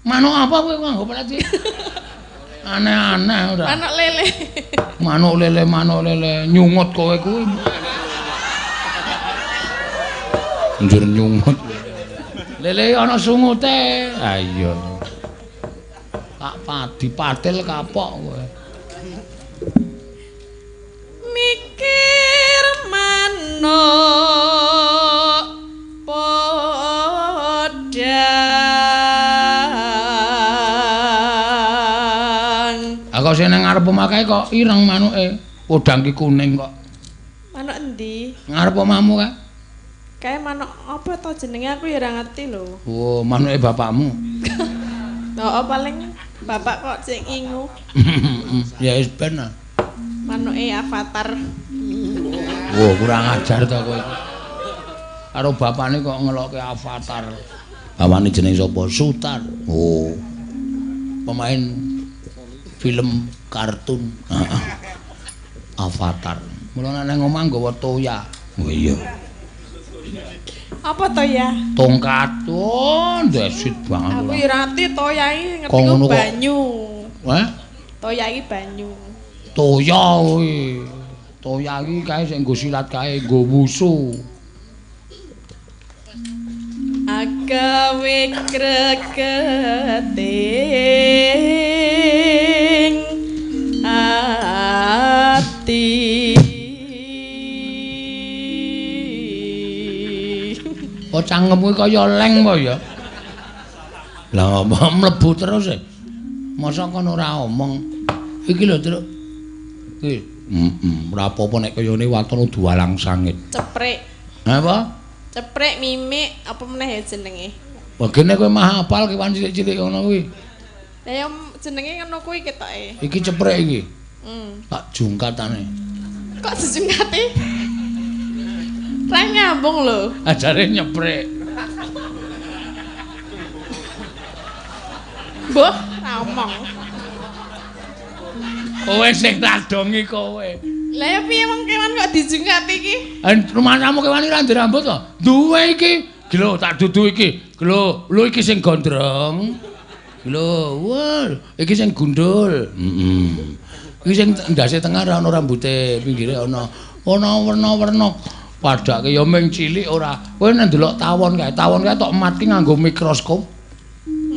Manuk apa kowe nganggo pelet iki? Aneh-aneh ora. Manuk lele. Manuk lele nyungut kowe kuwi. Njur nyungut. Lele ana sungute. Ha iya. Tak padi patil kapok kowe. Mikir manuk podang. Aku sing nang ngarep omahke kok ireng manuke. Podang ki kuning kok. Manuk endi? Ngarep omahmu kae. Kae manuk apa to jenenge aku ya ora ngerti lho. Oh, manuke bapakmu. Oh, paling bapak kok sing ingu. Ya wis ben. Manuke Avatar. Wah, kurang ajar to kowe. Karo bapakne kok ngelokke Avatar. Bapakne jeneng sapa? Sutar. Oh. Pemain film kartun. Avatar. Mula nang omah nggawa toya. Oh iya. Apa to ya? Tongkat. Oh, ndesit banget. Aku ya ngerti toya iki ngerti Kok ngono ku kok? banyu. Hah? Toya iki banyu. Toya kuwi. Toya iki kae sing nggo silat kae, nggo wusu. Agawe kreketing ati. Kok cangkemmu kaya leng apa ya? Lah apa mlebu terus e? Masa kon ora omong. Iki lho, Truk. Iki. Ora apa-apa nek kaya ngene watone duwalang sangit. Ceprek. Apa? Ceprek mimik apa meneh ya jenenge? Bagene kowe mah hafal kewan cilik-cilik ngono kuwi. Lah ya jenenge ngono kuwi ketoke. Iki ceprek iki. Tak jungkatane. Kok dijungkati? Ra nyambung lho. Ajare nyeprek. Mbah, ra omong. Kowe sing tadongi kowe. Lah ya piye wong kewan kok dijungkati iki? Rumah kamu kewan ora ndek rambut to? Duwe iki. Lho tak dudu iki. Lho iki sing gondrong. Lho, wah, iki sing gundul. Iki sing ndase tengah ora ana rambuté, pinggire ana werna-werna. Padake ya ming cilik ora. Kowe nek ndelok tawon kae tok ematke nganggo mikroskop.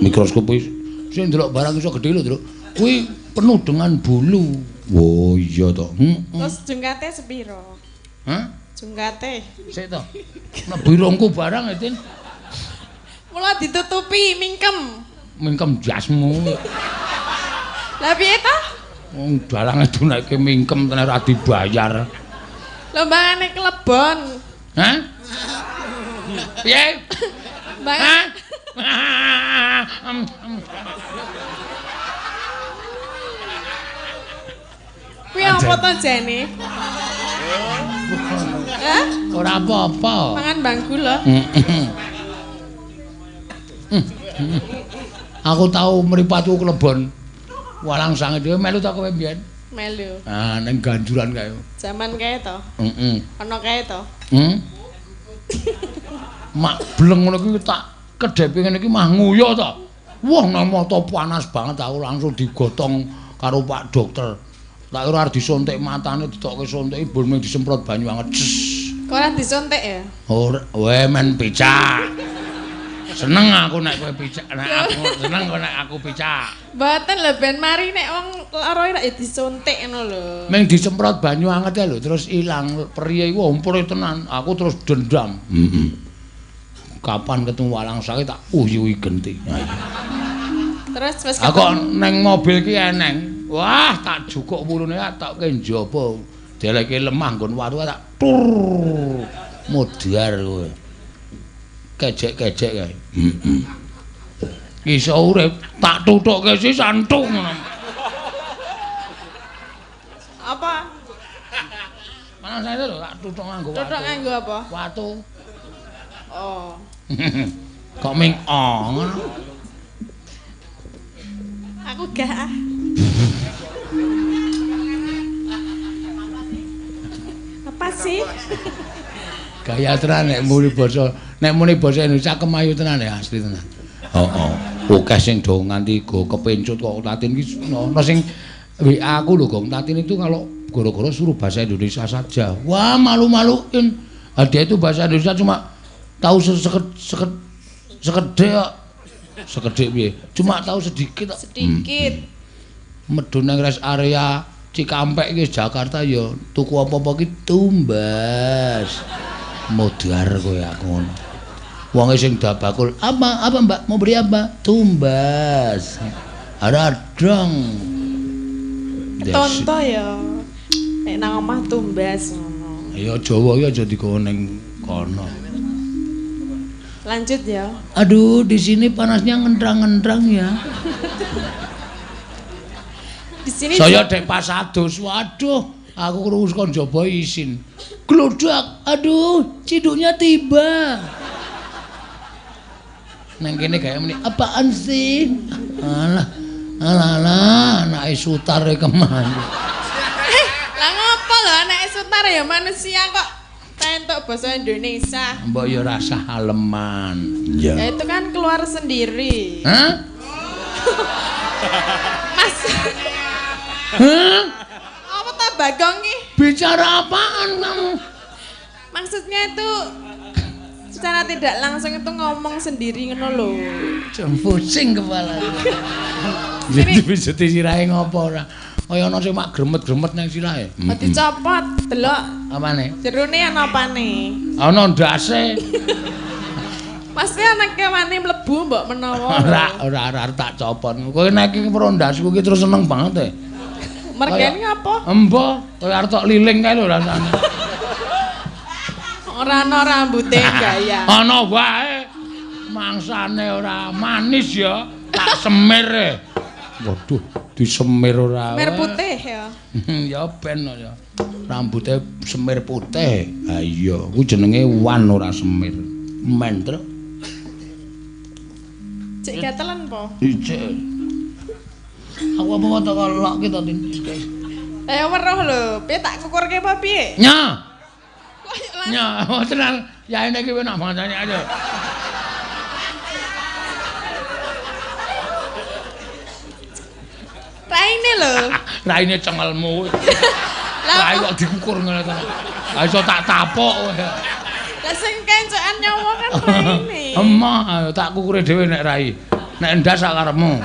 Mikroskop kuwi sing ndelok barang iso gedhe lho, Truk. Kuwi penuh dengan bulu. Oh iya to. Terus jungkate sepiro? Hah? Jungkate. Sik to. Mlebu irungku barang Tin. Mula ditutupi mingkem. Mingkem jasmu. Lah piye to? Wong dalange dunake mingkem tenan ora dibayar. Lombane klebon. Hah? Piye? Hah? Kuwi apa to jane? Hah? Ora apa-apa. Mangan bangku lho. Aku tau mripatku klebon. Walang sange dhewe melu ta kowe mbiyen? Melu. Ah, ning ganjuran kae. Zaman kae to. Heeh. Ana kae to. Mak bleng ngono kuwi tak kedhepe ngene iki mah nguyu to. Wah, nang mata panas banget aku langsung digotong karo Pak Dokter. Tak kira arep disuntik matane ditokke suntik bun mung disemprot banyu anget. Kok ora disuntik ya? Ora, wae men picak. Seneng aku nek kowe picak, nek aku seneng kok nek aku picak. Mboten lho ben mari nek wong lara ora ya disuntik ngono lho. Ming disemprot banyu anget ya lho terus ilang. Priye iku ompure tenan. Aku terus dendam. Kapan ketemu walang sakit tak uyuhi genti. Terus wis Aku neng mobil ki eneng. Wah, tak jukuk wulune tak ke njaba. Deleke lemah nggon watu tak tur mudhar kowe. Kejek-kejek kae. Iso urip tak tutukke sih santung ngono. Apa? Mana saya lho tak tutuk nganggo watu. Tutuk nganggo apa? Watu. Oh. Kok ming ngono. Aku gak ah. Apa sih? Gaya tenan nek muni basa Indonesia kemayu tenan ya asli tenan. Heeh. Oke sing do nganti go kepencut kok Tatin iki ono sing WA aku lho Gong Tatin itu kalau goro-goro suruh bahasa Indonesia saja. Wah, malu-maluin. Dia itu bahasa Indonesia cuma tahu sekedhik sekedhik piye? Cuma tahu sedikit. Sedikit. Medun nang rest area Cikampek iki Jakarta ya tuku apa-apa ki tumbas. Modar kowe aku ngono. Wong sing dabakul, "Apa Mbak? Mau beli apa?" Tumbas. Radang. Tonto ya. Nek nang omah tumbas ngono. Ya Jawa ya aja digawa ning kono. Lanjut ya. Aduh, di sini panasnya ngendrang-ngendrang ya. Di sini Saya dek pasados. Waduh, aku krungu kon jaba isin. Glodak. Aduh, ciduknya tiba. Nang kene gawe muni, apaan sih? Alah, anake sutare kemana? lah ngopo lho anake sutar ya manusia kok tentuk bahasa Indonesia. Mbok ya rasa haleman. Ya itu kan keluar sendiri. Hah? Mas. Hah? Apa ta Bagong ki? Bicara apaan kamu? Maksudnya itu secara tidak langsung itu ngomong sendiri ngono lho. Jam pusing kepala. Jadi bisa disirahe ngopo ora? Kaya ana sing mak gremet-gremet nang sirahe. Dicopot, delok. Apane? Jerone ana apane? Ana ndase. Pasti ana kewane mlebu mbok menawa. Ora tak copot. Kowe nek iki prondasku iki terus seneng banget e. Mergane apa? Embo, kowe arep tok liling kae lho rasane. Ora ana rambute gaya. Ana wae. Mangsane ora manis ya, tak semir e. Waduh, disemir ora. Mer putih ya. Ya ben ya. Rambute semir putih. Ha iya, ku jenenge wan ora semir. Men truk. Cek gatelen po. Ijek. Aku apa tak lok ki to Tin. Weruh lho, piye tak kukurke apa piye? Nya. Koyo lan Nya, tenan. Ya ini ki enak banget aja. raine lho. Raine cengelmu. Rai kok dikukur ngene to. Ha iso tak tapok kowe. Lah sing kencokan nyawa kan raine. Emah, tak kukure dhewe nek rai. Nek ndas sak karepmu.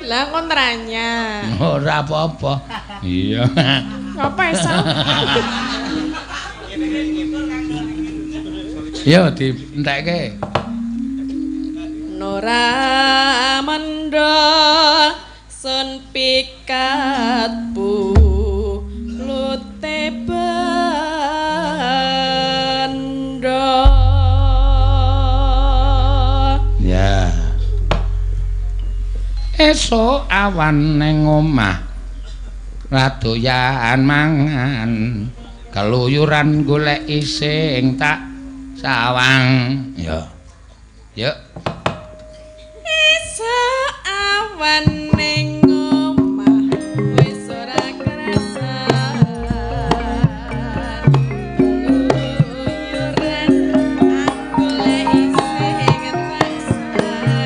Lah kontranya. Ora apa-apa. Iya. Apa iso? Yo dientekke. Nora manda sun pikatku lute banda. Ya. Esuk awan ning omah radoyan mangan keluyuran golek sing tak sawang. Ya. Yuk. Esuk awan ning omah wis ora kerasan. Keluyuran aku golek sing tak sayang.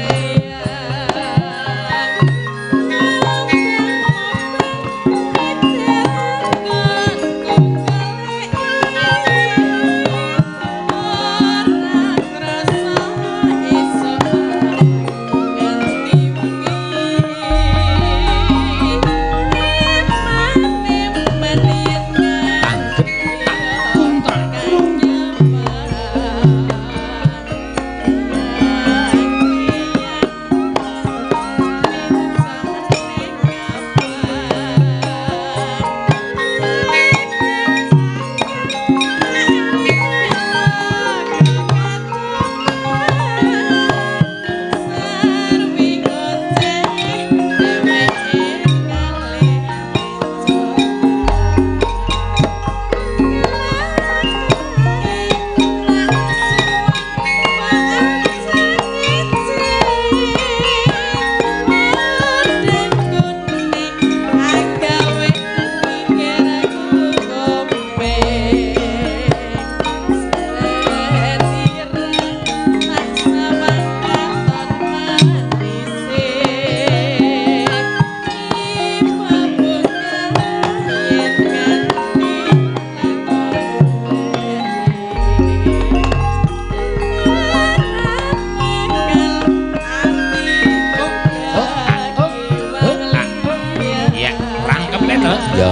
Ya.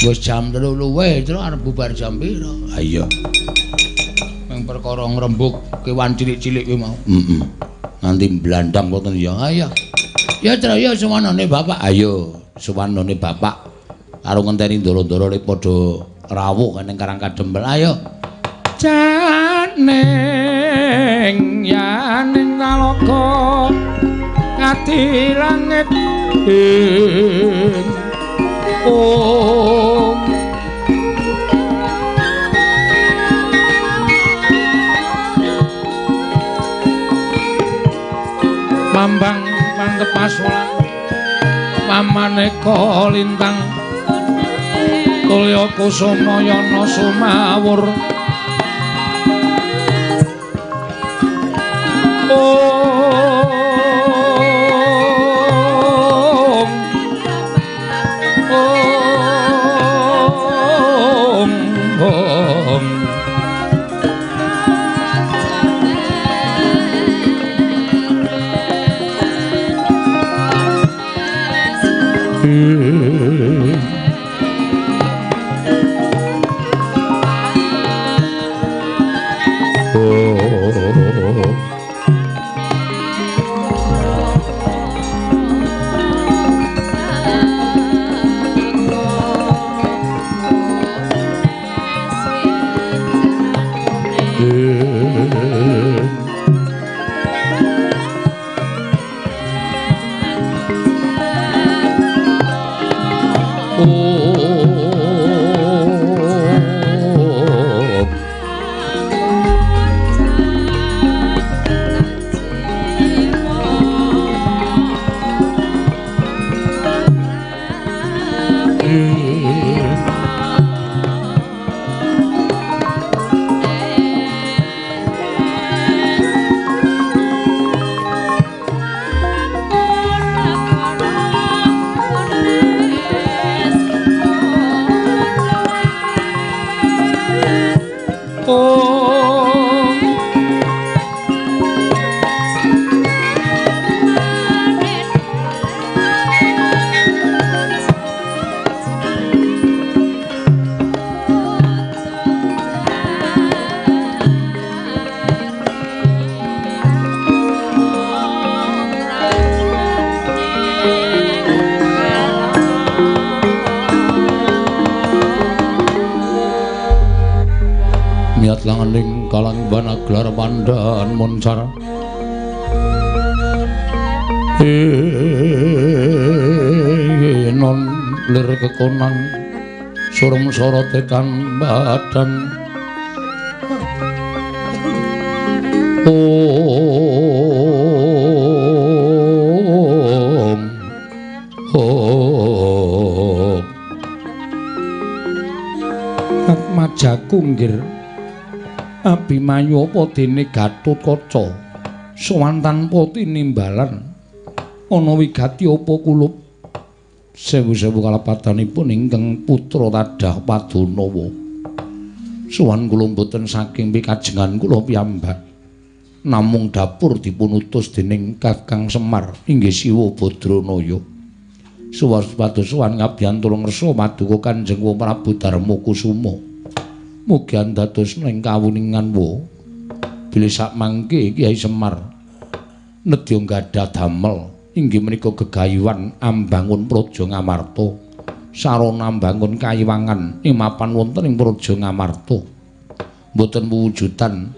Wis jam 3 luwih, terus arep bubar jam pira? Ha iya. Ming perkara ngrembug kewan cilik-cilik kuwi mau. Heeh. Nanti blandang wonten ya. Ayo. Ya, Tra, ya suwanane Bapak. Ayo, suwanane Bapak. Karo ngenteni ndoro-ndoro le padha rawuh ning Karang Kadempel. Ayo. Janeng yaning nalaka ati langit. Om Mambang mantep pasulan mamaneka lintang tulya kusuma yana sumawur tanganing kalangban gelar pandhan moncar non lir kekonang surung sorote tan badan Majakunggir Abimanyu apa dene Gatotkaca sowan tanpa tinimbalan ana wigati apa kulup sewu-sewu kalapatanipun ingkang putra tadah Padanawa sowan kula mboten saking pikajengan kula piyambak namung dapur dipun utus dening Kakang Semar inggih Siwa Badranaya supados sowan ngabyantura ngersa paduka Kanjeng Prabu Darmakusuma mugi dados ing kawuningan wa bilih sakmangke Kyai Semar nedya gadhah damel inggih menika gegayuhan ambangun Praja Ngamarta sarana ambangun kayiwangan ing mapan wonten ing Praja Ngamarta boten wujudan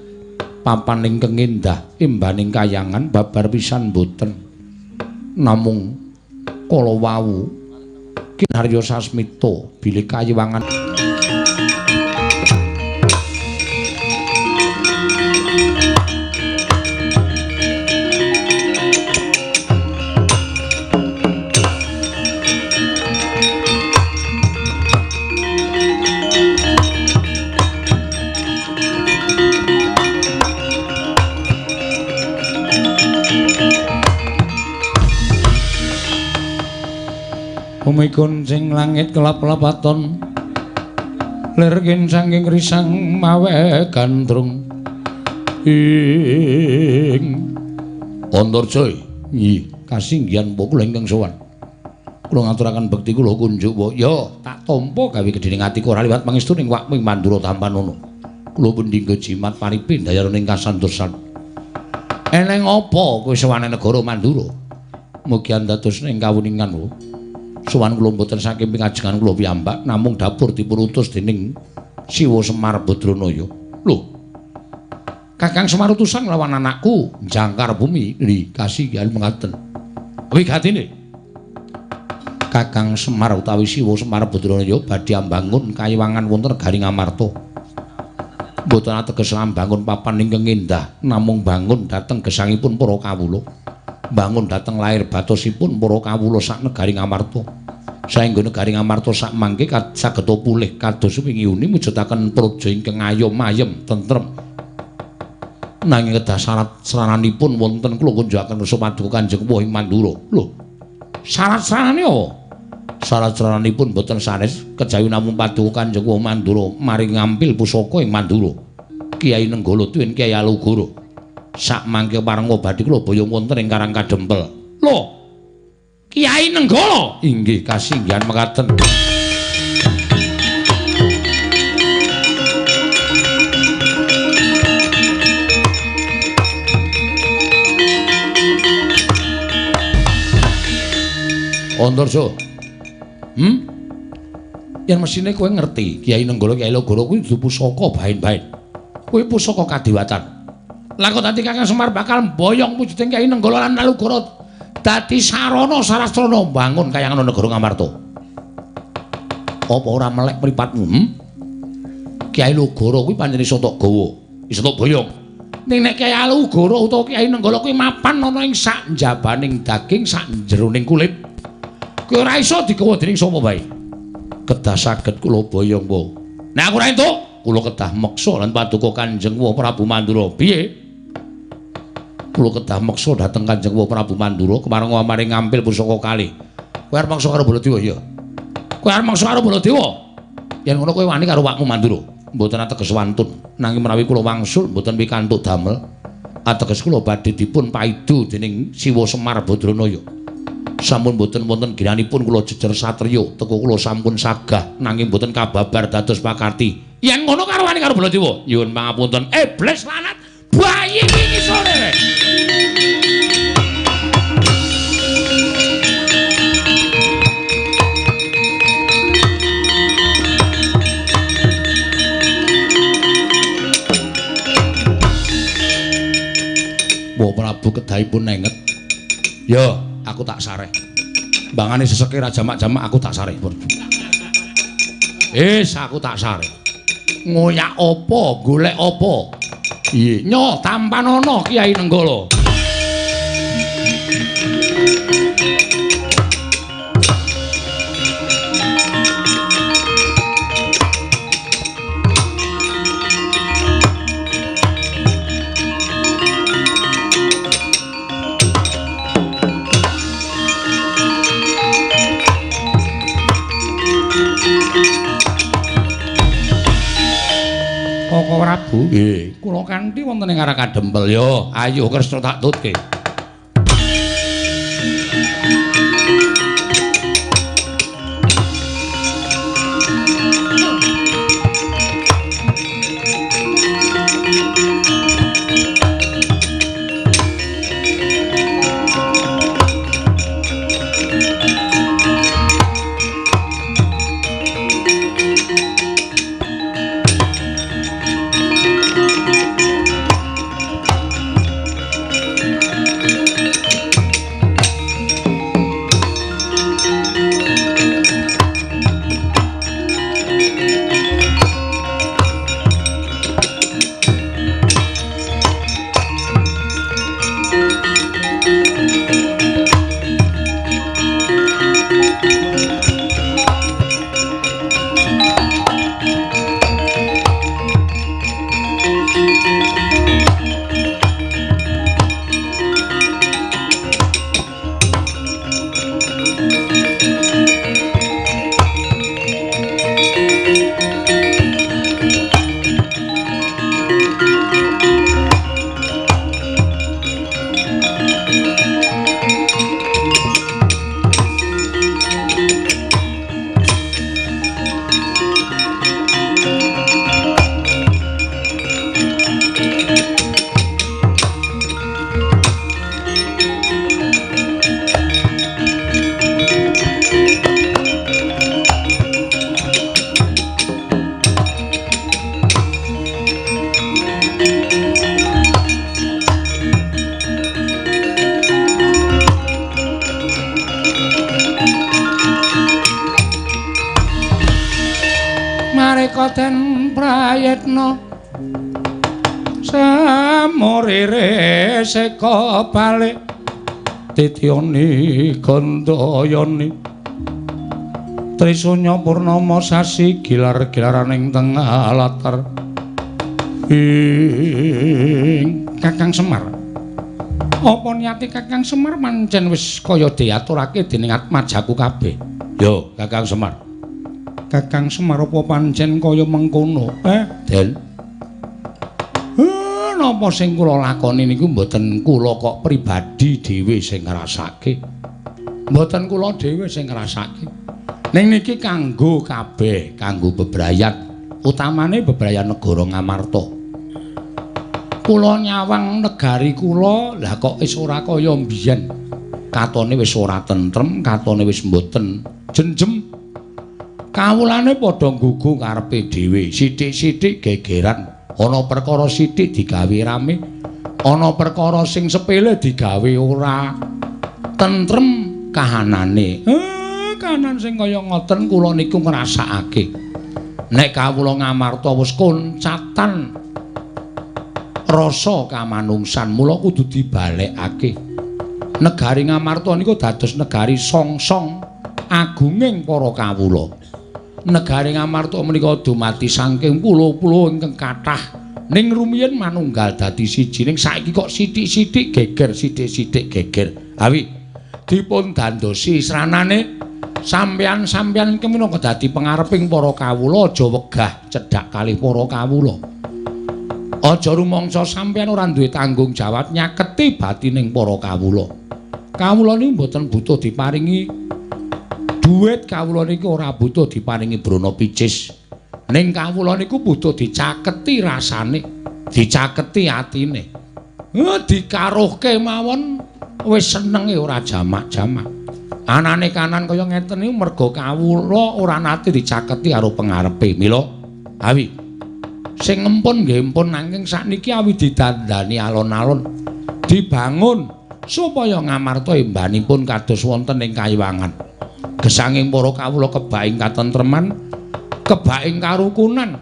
papan ingkang endah imbaning kayangan babar pisan boten namung kala wau kinarya sasmita bilih kayiwangan Umikun sing langit kelap-lapaton lerkin saking risang mawe gandrung ing Andarja nggih kasinggihan kula ingkang sowan kula ngaturaken bekti kula kunjuk ya tak tampa gawe gedhening ati ora liwat pangestu ning wakming Mandura Tampanono kula pendhingga jimat paripin dayaning kasantosan eneng apa kowe sowan negara Mandura mugi dados ing kawuningan sowan kula mboten saking pingajengan kula piyambak namung dapur dipun utus dening Siwa Semar Badranaya. Lho. Kakang Semar utusan lawan anakku jangkar bumi nggih kasinggihan mengaten. Wigatine Kakang Semar utawi Siwa Semar Badranaya badhe ambangun kayiwangan wonten Garing Amarta. Mboten ateges ambangun papan ingkang endah namung bangun dhateng gesangipun para kawula. Bangun dhateng lair batosipun para kawula sak negaring Amarta. Saengga negaring Amarta sak mangke saged pulih kados wingi uni mujudaken praja ingkang ayom-ayem tentrem. Nanging kedah syarat-syaranipun wonten kula kunjukaken rasa paduka Kanjeng Wah ing Mandura. Lho. Syarat-syaratane apa? Syarat-syaranipun boten sanes kejawi namung paduka Kanjeng Wah Mandura maring ngampil pusaka ing Mandura. Kyai Nenggala tuwin Kyai Alugara. Sak mangke parenga badhe kula boyong wonten ing Karang Kadempel. Lho. Kyai Nenggala inggih kasinggihan mekaten. Andarja. Yen mesine kowe ngerti, Kyai Nenggala Kyai Alugara kuwi dudu pusaka bain-bain. Kuwi pusaka kadewatan. Lah kok dadi Kakang Semar bakal boyong wujuding Kyai Nenggala lan Alugara dadi sarana sarastrana mbangun kayangan negara Ngamarta. Apa ora melek mripatmu? Kyai Alugara kuwi pancen iso tok gawa, iso tok boyong. Ning nek Kyai Alugara utawa Kyai Nenggala kuwi mapan ana ing sak njabaning daging, sak jeroning kulit. Kuwi ora iso digawa dening sapa wae. Kedah saged kula boyong, Po. Nek aku ora entuk, kula kedah meksa lan paduka Kanjeng Prabu Mandura. Piye? Kula kedah meksa dhateng Kanjeng Prabu Mandura kemareng maring ngampil pusaka kalih. Kowe arep meksa karo Baladewa ya? Kowe arep meksa karo Baladewa? Yen ngono kowe wani karo wakmu Mandura. Mboten ateges wantun, nanging menawi kula wangsul mboten pikantuk damel, ateges kula badhe dipun paidu dening Siwa Semar Badranaya. Sampun mboten wonten giranipun kula jejer satriya, teka kula sampun sagah nanging mboten kababar dados pakarti. Yen ngono karo wani karo Baladewa, nyuwun pangapunten. Iblis lanat bayi wingi sore. Yo, aku tak sareh. Bangane seseke ra jamak-jamak aku tak sareh. Aku tak sareh. Ngoyak apa, golek apa? Iye, nyo tampanono Kiai Nenggala. Koko Prabu. Nggih, kula kanthi wonten ing arah kadempel ya. Ayo Kresna tak tutke. Den prayetna samorere seka balik tityani gandayani Trisunya purnama sasi gilar-gilaraning tengah latar Kakang Semar. Apa niati Kakang Semar pancen wis kaya diaturake dening atmajaku kabeh. Yo, Kakang Semar. Kakang Semar apa pancen kaya mengkono? Den. Napa sing kula lakoni niku mboten kula kok pribadi dhewe sing ngrasake. Mboten kula dhewe sing ngrasake. Ning niki kanggo kabeh, kanggo bebrayan, utamane bebrayan negara Ngamarta. Kula nyawang negari kula, lah kok wis ora kaya mbiyen. Katone wis ora tentrem, katone wis mboten jenjem. Kawulane padha nggugu karepe dhewe, sithik-sithik gegeran. Ana perkara sithik digawe rame, ana perkara sing sepele digawe ora tentrem kahanane. Kahanan sing kaya ngoten kula niku ngrasakake. Nek kawula Ngamarta wis koncatan rasa kamanungsan, mula kudu dibalekake. Negari Ngamarta niku dados negari songsong agunging para kawula. Negari Ngamarta menika dumati saking pulo-pulo ingkang kathah ning rumiyin manunggal dadi siji ning saiki kok sithik-sithik geger sithik-sithik geger. Awi dipun dandosi sranane sampeyan-sampeyan keminangka dadi pangareping para kawula aja wegah cedhak kalih para kawula. Aja rumangsa sampeyan ora duwe tanggung jawab nyaketi batining para kawula. Kawula niku mboten butuh diparingi duit, kawula niku ora butuh diparingi brana picis. Ning kawula niku butuh dicaketi rasane, dicaketi atine. Dikaruhke mawon wis senenge ora jamak-jamak. Anane kanan kaya ngeten niku merga kawula ora nate dicaketi karo pengarepe. Mila awi sing empun nggih empun nanging sakniki awi didandani alon-alon, dibangun supaya ngamarta embanipun kados wonten ing kayiwangan. Gesanging para kawula kebaing katentreman, kebaing karukunan.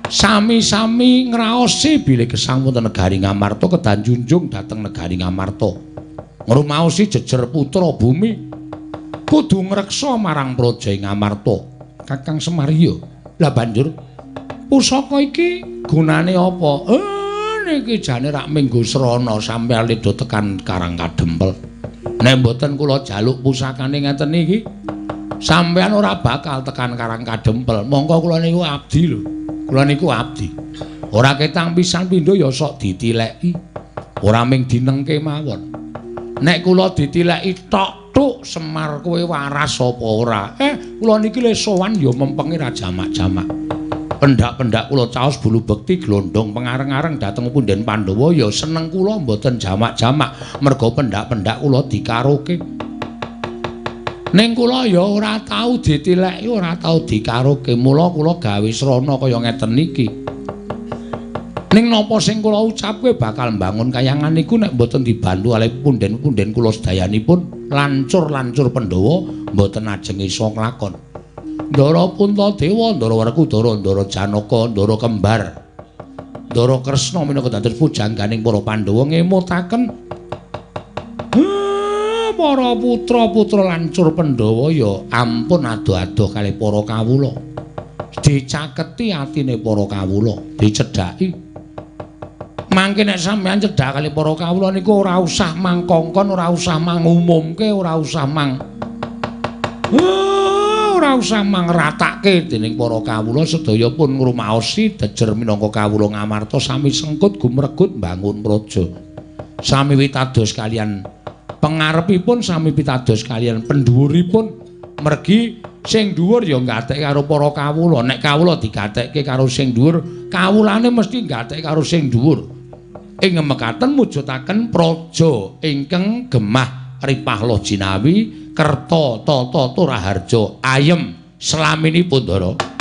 Sami-sami ngraosi bilih gesang wonten negari Ngamarta kedah junjung dhateng negari Ngamarta. Ngrumaosi jejer putra bumi kudu ngreksa marang praja ing Ngamarta. Kakang Semarya. Lah banjur pusaka iki gunane apa? Niki jane rak minggu srana sampeyan leda tekan Karang Kadempel. Nek mboten kula jaluk pusakane ngeten iki, sampeyan ora bakal tekan Karang Kadempel. Monggo kula niku abdi lho. Kula niku abdi. Ora ketang pisan pindho ya sok ditileki. Ora ming dinengke mawon. Nek kula ditileki tok Semar kowe waras apa ora? Kula niki le sowan ya mempengi ra jamak-jamak. Pendak-pendak kula caos bulu bekti glondong pengareng-areng dhateng punden Pandhawa ya seneng kula mboten jamak-jamak merga pendak-pendak kula dikaroke. Ning kula ya ora tau ditileki, ora tau dikaroke. Mula kula gawe srana kaya ngeten iki. Ning napa sing kula ucapke bakal mbangun kayangan niku nek mboten dibantu kalih punden-punden kula sedayanipun lancur-lancur Pandhawa mboten ajeng isa nglakon. Ndara Puntadewa, Ndara Werkudara, Ndara Janaka, Ndara Kembar, Ndara Kresna minangka dados pujangganing para Pandhawa ngemutaken para putra-putra lancur Pandhawa ya ampun ado-ado kalih para kawula. Dicaketi atine para kawula, dicedhaki. Mangke nek sampeyan cedhak kalih para kawula niku ora usah mangkongkon, ora usah mangumumke, ora usah ora usah mangratake dening para kawula sedaya pun ngrumaosi dejer minangka kawula Ngamarta sami sengkut gumregut mbangun praja. Sami witados kalian pangarepipun, sami pitados kalian pendhuwuripun. Mergi sing dhuwur ya nggatek karo para kawula. Nek kawula digatekke karo sing dhuwur, kawulane mesti nggatek karo sing dhuwur. Ing mekaten mujudaken praja ingkang gemah ripah lojinawi kerta tata turaharja ayem selaminipun Ndara.